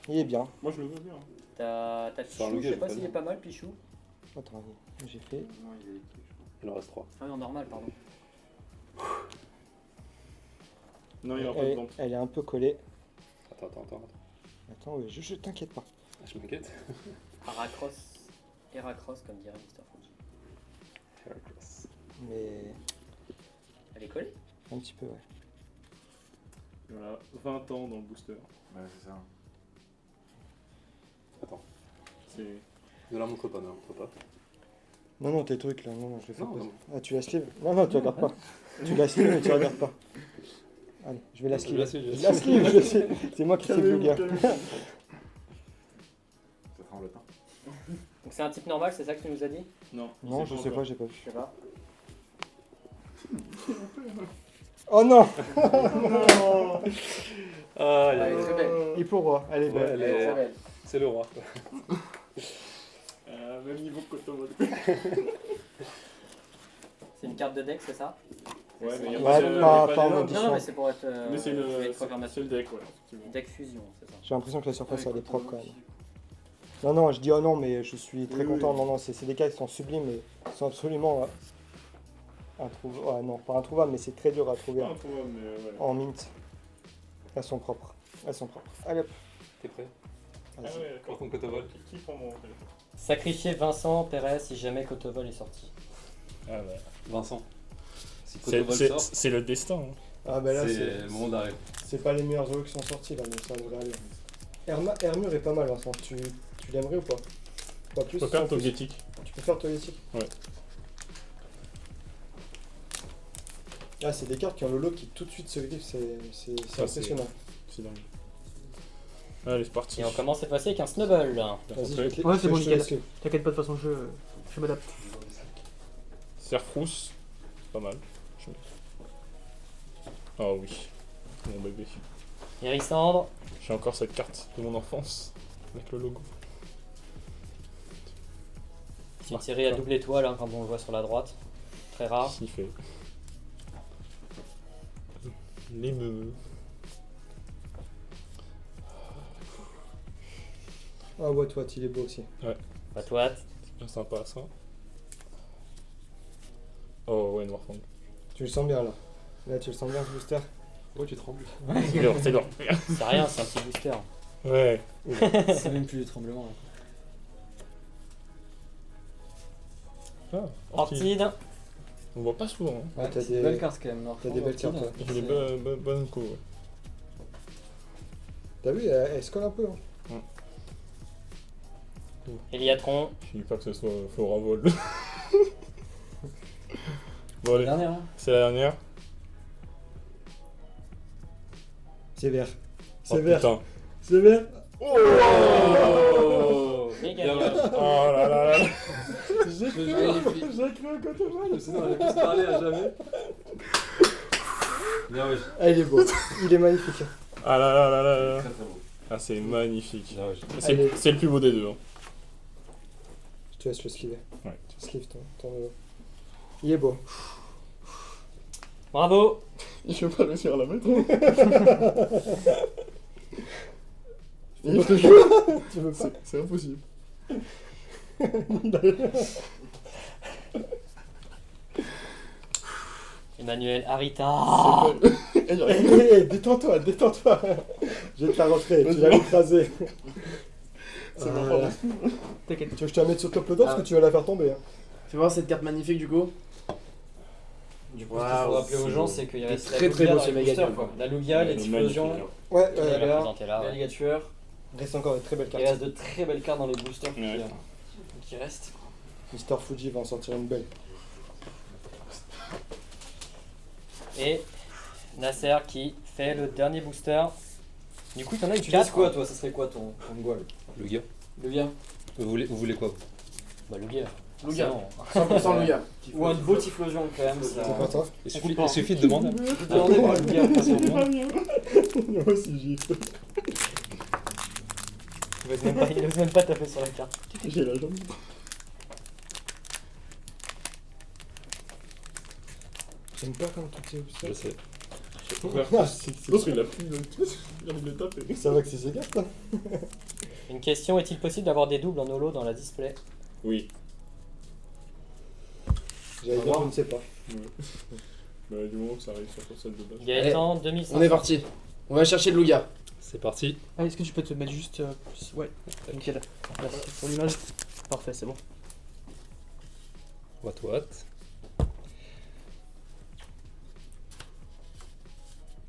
il est bien. Moi, je le veux bien. T'as Sur un Pichou, Lugia, je sais pas j'ai s'il pas est pas mal, Pichou. Attends, j'ai fait. Non, il est électrique, je crois. Il en reste 3. Ah oui, en normal, pardon. Non, il y aura pas de vente. Elle est un peu collée. Attends. Attends, oui, je t'inquiète pas. Je m'inquiète. Heracross, comme dirait Mr. Fuji. Heracross. Mais Elle est collée. un petit peu, ouais. Voilà, 20 ans dans le booster. Ouais, c'est ça. Attends. C'est. Ne la montre pas, ne la montre pas. Non, tes trucs là, non, je vais faire Non, poser. non. Ah, tu la sleeves? Non, tu regardes pas. Tu la sleeves, mais tu regardes pas. Allez, je vais la Je sleeve. la sleeve, je la Je la sleeve, je sais. C'est moi qui sleeve le gars. Ça tremble pas. Donc c'est un type normal, c'est ça que tu nous as dit? Non, Non, je sais pas, j'ai pas Je vu. sais pas. Oh non! Ah, Elle est très belle. Et pour roi, elle est Ouais, belle. elle est- Très belle. C'est le roi. Même niveau que Kotomo. C'est une carte de deck, c'est ça? Ouais, mais il y a Ouais, pas de- pas- il y a pas de en log. mode- Non, mais c'est pour être. Mais c'est une le programmation. c'est le deck, ouais, effectivement. Deck fusion, c'est ça. J'ai l'impression que la surface elle est propre quand même. Non, je dis oh non, mais je suis très Oui, content. oui. Non, c'est des cartes qui sont sublimes et qui sont absolument introuvables. Ouais, non, pas introuvables, mais c'est très dur à trouver Pas introuvable, mais ouais. en mint. Elles sont propres. Allez hop. T'es prêt? Ah Vas-y. ouais, d'accord. Par contre, Kotovol. Qui prend mon téléphone? Sacrifier Vincent Perez si jamais Cotovol est sorti. Ah ouais. Vincent. Si Kotovol sort, C'est le destin. Hein. Ah ben là, c'est le moment d'arrêt. c'est pas les meilleurs jeux qui sont sortis là, mais ça devrait aller. Hermure est pas mal, Vincent. Tu l'aimerais ou pas? Pas plus. Tu peux faire sans plus. Togetic. Tu peux faire Togetic? Ouais. Ah, c'est des cartes qui ont le lot qui tout de suite se griffe, c'est Ça, impressionnant. C'est dingue. Allez, c'est parti. Et on commence cette fois-ci avec un Snubble. Vas-y, je te Ouais, c'est bon, je te nickel. laisse le- T'inquiète pas, de toute façon, je m'adapte. Serfrousse. Pas mal. Ah oui. Mon bébé. Hérissandre. J'ai encore cette carte de mon enfance. Avec le logo. C'est une série à double étoile, hein, comme on le voit sur la droite. Très rare. Sniffé. Les meufs. Ah, What, il est beau aussi. Patouat. C'est sympa ça. Oh ouais, Noirfang. Tu le sens bien là. Là, tu le sens bien ce booster. Oh, tu trembles. C'est dur, c'est dur. C'est rien, c'est un petit booster. Ouais. C'est même plus du tremblement. Ah, Ortide. On voit pas souvent. Hein. Ah, t'as C'est une belle des... carte quand même. T'as des belles cartes, ouais. J'ai des bonnes coups. Ouais. T'as vu, elle se colle un peu. Hein. Eliatron. Je dis pas que ce soit Flora Vol. Bon allez, Dernière, hein. c'est la dernière. C'est vert. Oh, C'est vert. putain. C'est vert. Oh Méga Bien bien. joué. Oh là là là. J'ai cru un Cotovol. Sinon, on allait plus se parler à jamais. Bien, oui. Ah, il est beau. Il est magnifique. Ah là là là là là. Très très beau. Ah c'est magnifique. Bien, oui. C'est Allez. c'est le plus beau des deux. Hein. te laisse le sliver. Ouais. Slive ton vélo. Il est beau. Bravo. Je vais pas réussir à la mettre. Tu veux pas? C'est impossible. Emmanuel Arita. Détends-toi. Je vais te la rentrer, tu vas l'écraser. C'est n'importe T'inquiète. Tu veux que je te la mette sur top loader parce que tu vas la faire tomber. Hein. Fais voir cette carte magnifique du coup. Du coup, ce qu'il faut rappeler aux gens, c'est qu'il reste très, la très Lugia beau, dans ce les méga boosters, duel. quoi. La Lugia, l'explosion, Ouais, je vais la ouais. présenter là. La Ouais. Liga Tueur. Il reste encore une très belle Il carte. reste de très belles cartes dans les boosters Ouais. qui restent. Mister Fuji va en sortir une belle. Et Nasser qui fait le dernier booster. Du coup, t'en as eu Tu 4. laisses quoi toi? Ça serait quoi ton goal? Le gars. Le gars. Vous voulez quoi vous? Bah, Lugia. Lugia. C'est bon. 100% Lugia. Ou un beau Typhlosion quand même. C'est pas toi? Il suffit de demander. Demandez pour Lugia. Moi aussi j'y fais. Il n'ose même pas taper sur la carte. J'ai la jambe. J'aime pas quand tout est obscur. Je sais. Ah, c'est L'autre il a pris le truc, il vient de le taper. Ça va que c'est ces cartes là. Une question, est-il possible d'avoir des doubles en holo dans la display? Oui. J'allais dire, je ne sais pas. Bah, du moment que ça arrive sur celle de base. Gaëtan, 2500. On est parti. On va chercher le Lugia. C'est parti. Ah, est-ce que tu peux te mettre juste. Ouais, nickel. Merci pour l'image. Parfait, c'est bon. What.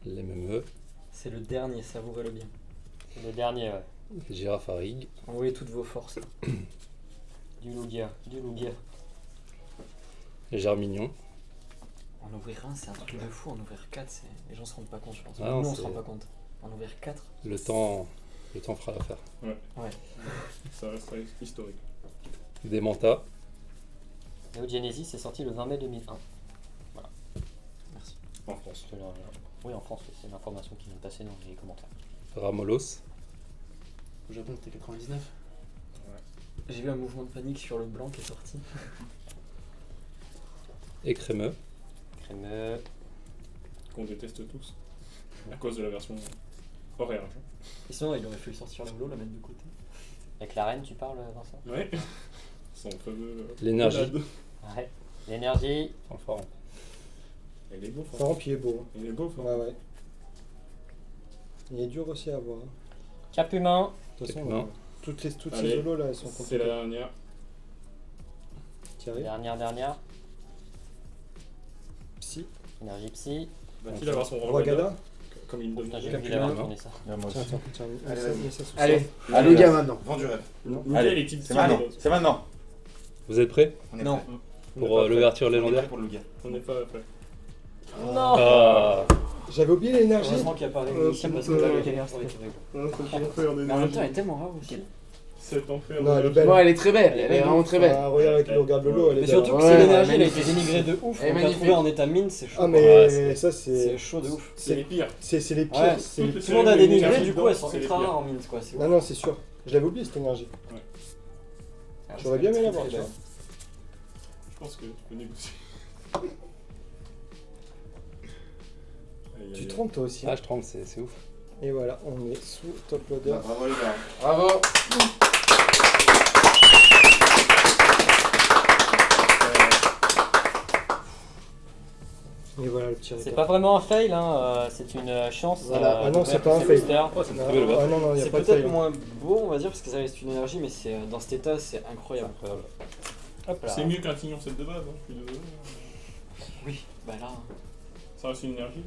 Les MME. C'est le dernier, savourez-le bien. C'est le dernier, ouais. Girafe à rig. Envoyez toutes vos forces. Du Lugia. Germignon. En ouvrir un, c'est un truc de fou. En ouvrir 4, les gens se rendent pas compte, je pense. Ah, Nous, on c'est- se rend pas compte. En ouvrir 4. Le temps fera l'affaire. Ça restera historique. Des Manta. Neo Genesis est sorti le 20 mai 2001. Merci. En France. C'est oui, en France, c'est l'information qui vient de passer dans les commentaires. Ramolos. Au Japon, c'était 99. J'ai vu un mouvement de panique sur le blanc qui est sorti. Et Crémeux. Crémeux. Qu'on déteste tous. À cause de la version horaire. Et sinon, il aurait fallu sortir le lot, la mettre de côté. Avec la reine, tu parles, Vincent? Ouais. Son fameux. L'énergie. Polade. Ouais. L'énergie. Enfin, Il est beau, Par contre, il est beau. Il est beau, Hein. Ouais. Il est dur aussi à voir. Hein. Cap humain. De toute façon, Cap humain. toutes ces Allez. holos là, elles sont C'est la compliquées. dernière. Qui arrive. Dernière. Psy. Énergie psy. Va-t-il avoir son Rogada. Rogada comme il Putain, j'ai demande? vu la tourner ça. Moi Tiens, aussi. tiens. Allez, mets ça- vas-y. mets ça sous Allez, ça. à Lugia maintenant. Vends du rêve. Lugia, Allez, il est type c'est maintenant. C'est maintenant. vous êtes prêts On est Non. prêt. pour l'ouverture On est légendaire? prêt pour le gars. On n'est pas prêt. Non. Ah. J'avais oublié l'énergie. Heureusement qu'il n'y a pas Euh, réussi parce que euh, là, euh, le galère, ouais. c'était Enfer Mais en même temps, elle est tellement rare aussi. Cet enfer Non, elle est d'énergie. belle. Bon, elle est très belle, elle est vraiment très belle. Ah, regarde avec le regarde le lot, elle est Mais belle. surtout hein. que Ouais, si l'énergie elle a magnifique. été dénigrée de ouf, Elle est on l'a magnifique. trouvé en état mine, c'est chaud. Ah, mais Ouais, ça, C'est c'est. chaud de ouf. C'est les pires. C'est les pires. Ouais. c'est- Toutes les Tout le monde a cérémonies dénigré, d'énergie du coup dedans, elles sont c'est les ultra pires. rares en mine quoi. C'est ouf. Non, non, c'est sûr. Je l'avais oublié cette énergie. Ah, J'aurais c'est bien aimé très, l'avoir, très tu vois. belle. Je pense que tu peux négocier. Aïe, Tu aïe, te trompes toi aussi. Ah, je tremble, c'est ouf. Et voilà, on est sous top loader. Bravo les gars. Bravo. Et voilà le petit C'est récap. pas vraiment un fail, hein, c'est une chance. Voilà. Ah non, de c'est faire pas un ces fail. boosters. Oh, c'est une Ah, très belle ouverture. ah non, non, il n'y a C'est pas de peut-être fail. moins beau on va dire parce que ça reste une énergie mais c'est dans cet état c'est incroyable. Incroyable. Hop là. C'est mieux qu'un tignon 7 de base, hein, je suis désolé. Oui, bah là. Ça reste une énergie.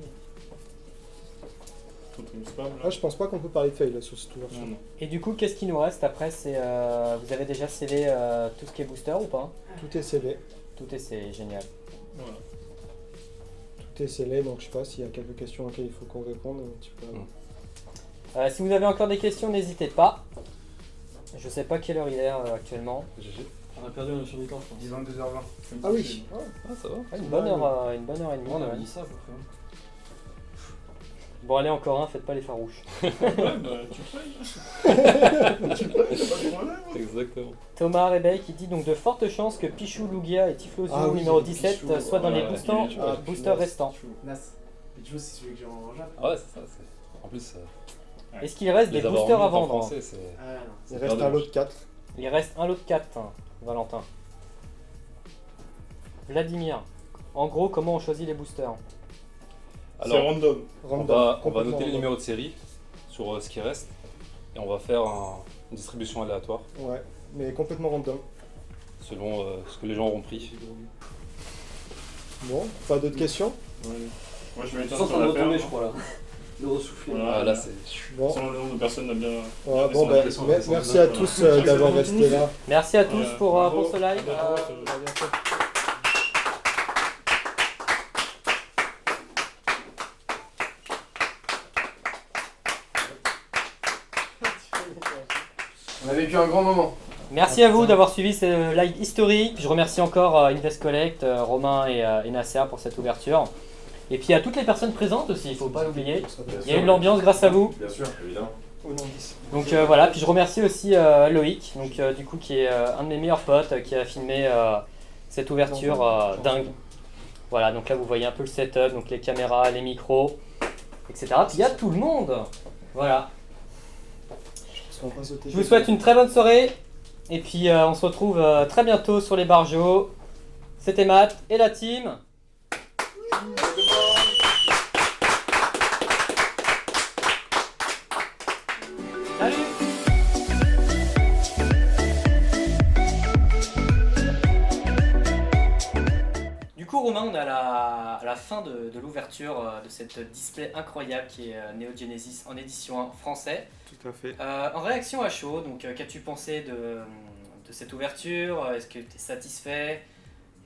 Contre une spam là. Ah, je pense pas qu'on peut parler de fail là sur cette ouverture. Non, non. Et du coup, qu'est-ce qui nous reste après? C'est vous avez déjà scellé tout ce qui est booster ou pas? Tout est scellé. Tout est scellé, génial. Voilà. Tout est scellé, donc je sais pas s'il y a quelques questions auxquelles il faut qu'on réponde. Tu peux... Si vous avez encore des questions, n'hésitez pas. Je sais pas quelle heure il est actuellement. On a perdu la notion du temps je pense. 22h20. Ah oui. Ah, ça va. Une bonne heure et demie. On quand avait même. dit ça à peu près. Bon, allez, encore un, faites pas les farouches. Ouais, bah, tu payes. Exactement. Thomas Rebey qui dit donc de fortes chances que Pichou, Lugia et Tiflosio Ah oui, numéro Pichou, 17 soient dans les ouais, boosters, Pichou, boosters restants. Nas. Pichou, c'est celui que j'ai en Jap. Ah ouais, c'est ça. En plus, Est-ce qu'il reste des les avoir boosters à en vendre? français, c'est. Ah non. Il reste un lot de 4. Il reste un lot de 4, Valentin. Vladimir, en gros, comment on choisit les boosters? C'est Alors, random. on va noter les numéros de série sur ce qui reste et on va faire une distribution aléatoire Ouais, mais complètement random. selon ce que les gens auront pris. Bon, pas d'autres questions? Moi, je vais Sans sur en la retomber, ferme. je crois là. Le ressouffler. Voilà. Ah, là, c'est. Bon, Sans le nombre de personnes n'a bien. ouais, bon c'est ben, intéressant, merci à tous d'avoir resté là. Merci à tous pour bravo. ce live. Bravo, À bientôt. On a vécu un grand moment. Merci à vous d'avoir suivi ce live historique. Je remercie encore Invest Collect, Romain et Nasser pour cette ouverture. Et puis à toutes les personnes présentes aussi, il ne faut pas l'oublier. Il y a eu de l'ambiance grâce à vous. Bien sûr, évidemment. Au nom 10. Donc voilà, puis je remercie aussi Loïc, donc, du coup, qui est un de mes meilleurs potes, qui a filmé cette ouverture dingue. Voilà, donc là vous voyez un peu le setup, donc les caméras, les micros, etc. Puis il y a tout le monde. Voilà. Je vous souhaite une très bonne soirée. Et puis on se retrouve très bientôt sur les barjots. C'était Matt et la team. Salut. Du coup Romain, on est à la fin de l'ouverture de cette display incroyable qui est Neo Genesis en édition 1 français. Tout à fait. En réaction à chaud, donc qu'as-tu pensé de cette ouverture? Est-ce que tu es satisfait?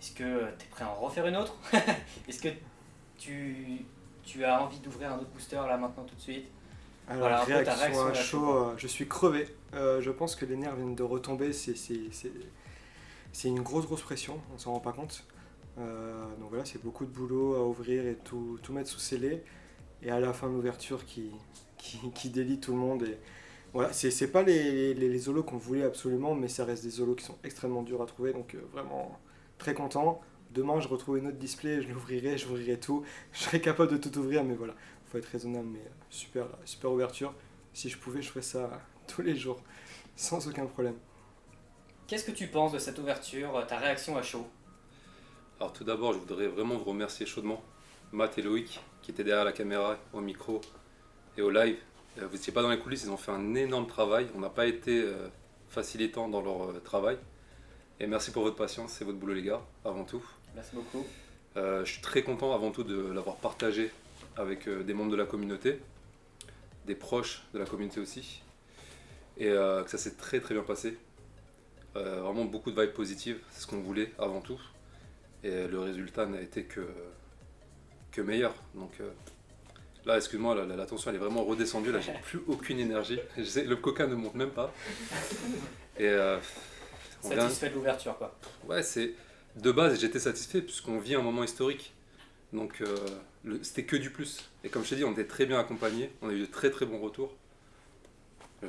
Est-ce que tu es prêt à en refaire une autre? Est-ce que tu as envie d'ouvrir un autre booster là maintenant tout de suite? Alors, Voilà, un peu ta réaction réaction à à chaud, chaud. je suis crevé. Je pense que les nerfs viennent de retomber. C'est une grosse pression, on s'en rend pas compte. Donc voilà, c'est beaucoup de boulot à ouvrir et tout mettre sous scellé. Et à la fin de l'ouverture qui délie tout le monde. Et voilà, c'est pas les holos qu'on voulait absolument, mais ça reste des holos qui sont extrêmement durs à trouver. Donc vraiment très content. Demain, je retrouve une autre display, j'ouvrirai tout. Je serai capable de tout ouvrir, mais voilà, faut être raisonnable. Mais super ouverture. Si je pouvais, je ferais ça tous les jours, sans aucun problème. Qu'est-ce que tu penses de cette ouverture, ta réaction à chaud? Alors tout d'abord, je voudrais vraiment vous remercier chaudement, Matt et Loïc, qui étaient derrière la caméra, au micro et au live. Vous n'étiez pas dans les coulisses, ils ont fait un énorme travail. On n'a pas été facilitant dans leur travail. Et merci pour votre patience et votre boulot les gars, avant tout. Merci beaucoup. Je suis très content avant tout de l'avoir partagé avec des membres de la communauté, des proches de la communauté aussi. Et que ça s'est très bien passé. Vraiment beaucoup de vibes positives, c'est ce qu'on voulait avant tout. Et le résultat n'a été que meilleur. Donc là, excuse-moi, la tension elle est vraiment redescendue. Là, j'ai plus aucune énergie. Le coca ne monte même pas. Et Satisfait de l'ouverture, quoi. ouais, de base, j'étais satisfait puisqu'on vit un moment historique. Donc c'était que du plus. Et comme je t'ai dit, on était très bien accompagnés. On a eu de très bons retours.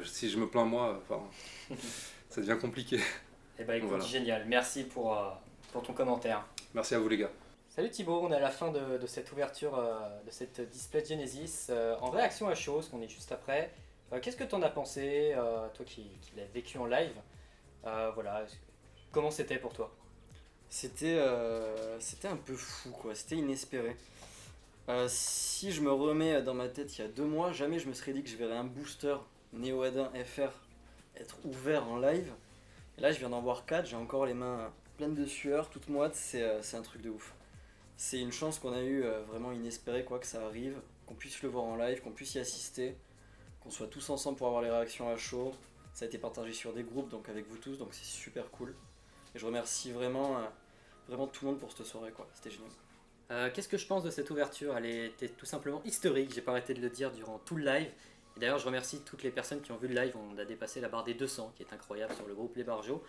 Si je me plains moi, ça devient compliqué. Eh ben écoute, Voilà. génial. Merci pour ton commentaire. Merci à vous les gars. Salut Thibaut, on est à la fin de cette ouverture de cette display Genesis. En réaction à chose, qu'on est juste après, qu'est-ce que tu en as pensé, toi qui l'as vécu en live? Voilà, comment c'était pour toi? C'était un peu fou, quoi. C'était inespéré. Si je me remets dans ma tête il y a 2 mois, jamais je me serais dit que je verrais un booster Neo Adin FR être ouvert en live. Et là, je viens d'en voir 4, j'ai encore les mains pleines de sueur, toutes moites, c'est un truc de ouf. C'est une chance qu'on a eu vraiment inespérée, quoi, que ça arrive, qu'on puisse le voir en live, qu'on puisse y assister, qu'on soit tous ensemble pour avoir les réactions à chaud. Ça a été partagé sur des groupes, donc avec vous tous, donc c'est super cool. Et je remercie vraiment tout le monde pour cette soirée, quoi. C'était génial. Qu'est-ce que je pense de cette ouverture? Elle était tout simplement historique, j'ai pas arrêté de le dire durant tout le live. Et d'ailleurs, je remercie toutes les personnes qui ont vu le live. On a dépassé la barre des 200, qui est incroyable sur le groupe Les Barjots.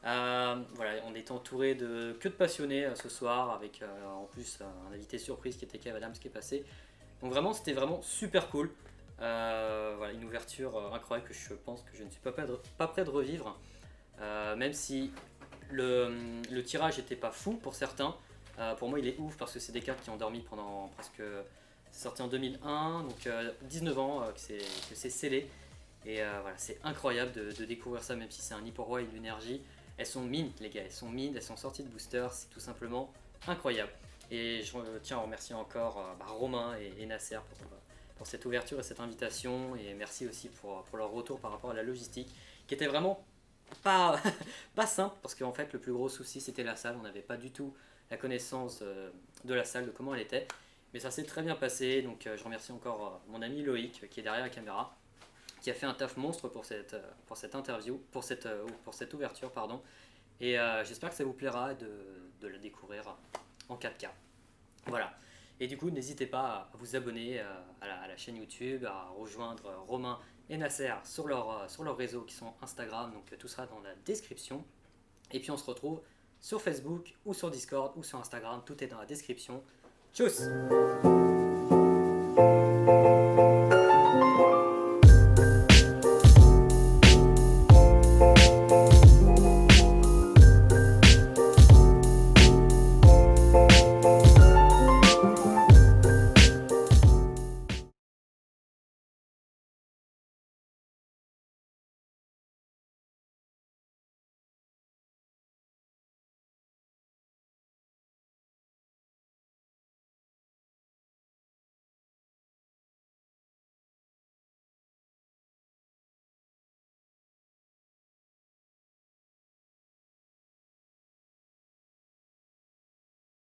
Voilà, on est entouré que de passionnés ce soir, avec en plus un invité surprise qui était Kev Adams qui est passé. Donc vraiment, c'était vraiment super cool. Voilà, une ouverture incroyable que je pense que je ne suis pas prêt de revivre. Même si le tirage n'était pas fou pour certains. Pour moi, il est ouf parce que c'est des cartes qui ont dormi pendant presque... C'est sorti en 2001, donc 19 ans que c'est scellé. Et voilà, c'est incroyable de découvrir ça, même si c'est un nid pour roi et une énergie. Elles sont mint, les gars, elles sont mint, elles sont sorties de booster, c'est tout simplement incroyable. Et je tiens à remercier encore Romain et Nasser pour cette ouverture et cette invitation. Et merci aussi pour leur retour par rapport à la logistique, qui était vraiment pas, pas simple, parce qu'en fait, le plus gros souci, c'était la salle. On n'avait pas du tout la connaissance de la salle, de comment elle était. Mais ça s'est très bien passé, donc je remercie encore mon ami Loïc, qui est derrière la caméra, qui a fait un taf monstre pour cette interview, pour cette ouverture, pardon. Et j'espère que ça vous plaira de la découvrir en 4K. Voilà. Et du coup, n'hésitez pas à vous abonner à la chaîne YouTube, à rejoindre Romain et Nasser sur leurs réseaux qui sont Instagram, donc tout sera dans la description. Et puis on se retrouve sur Facebook ou sur Discord ou sur Instagram, tout est dans la description. Tchuss!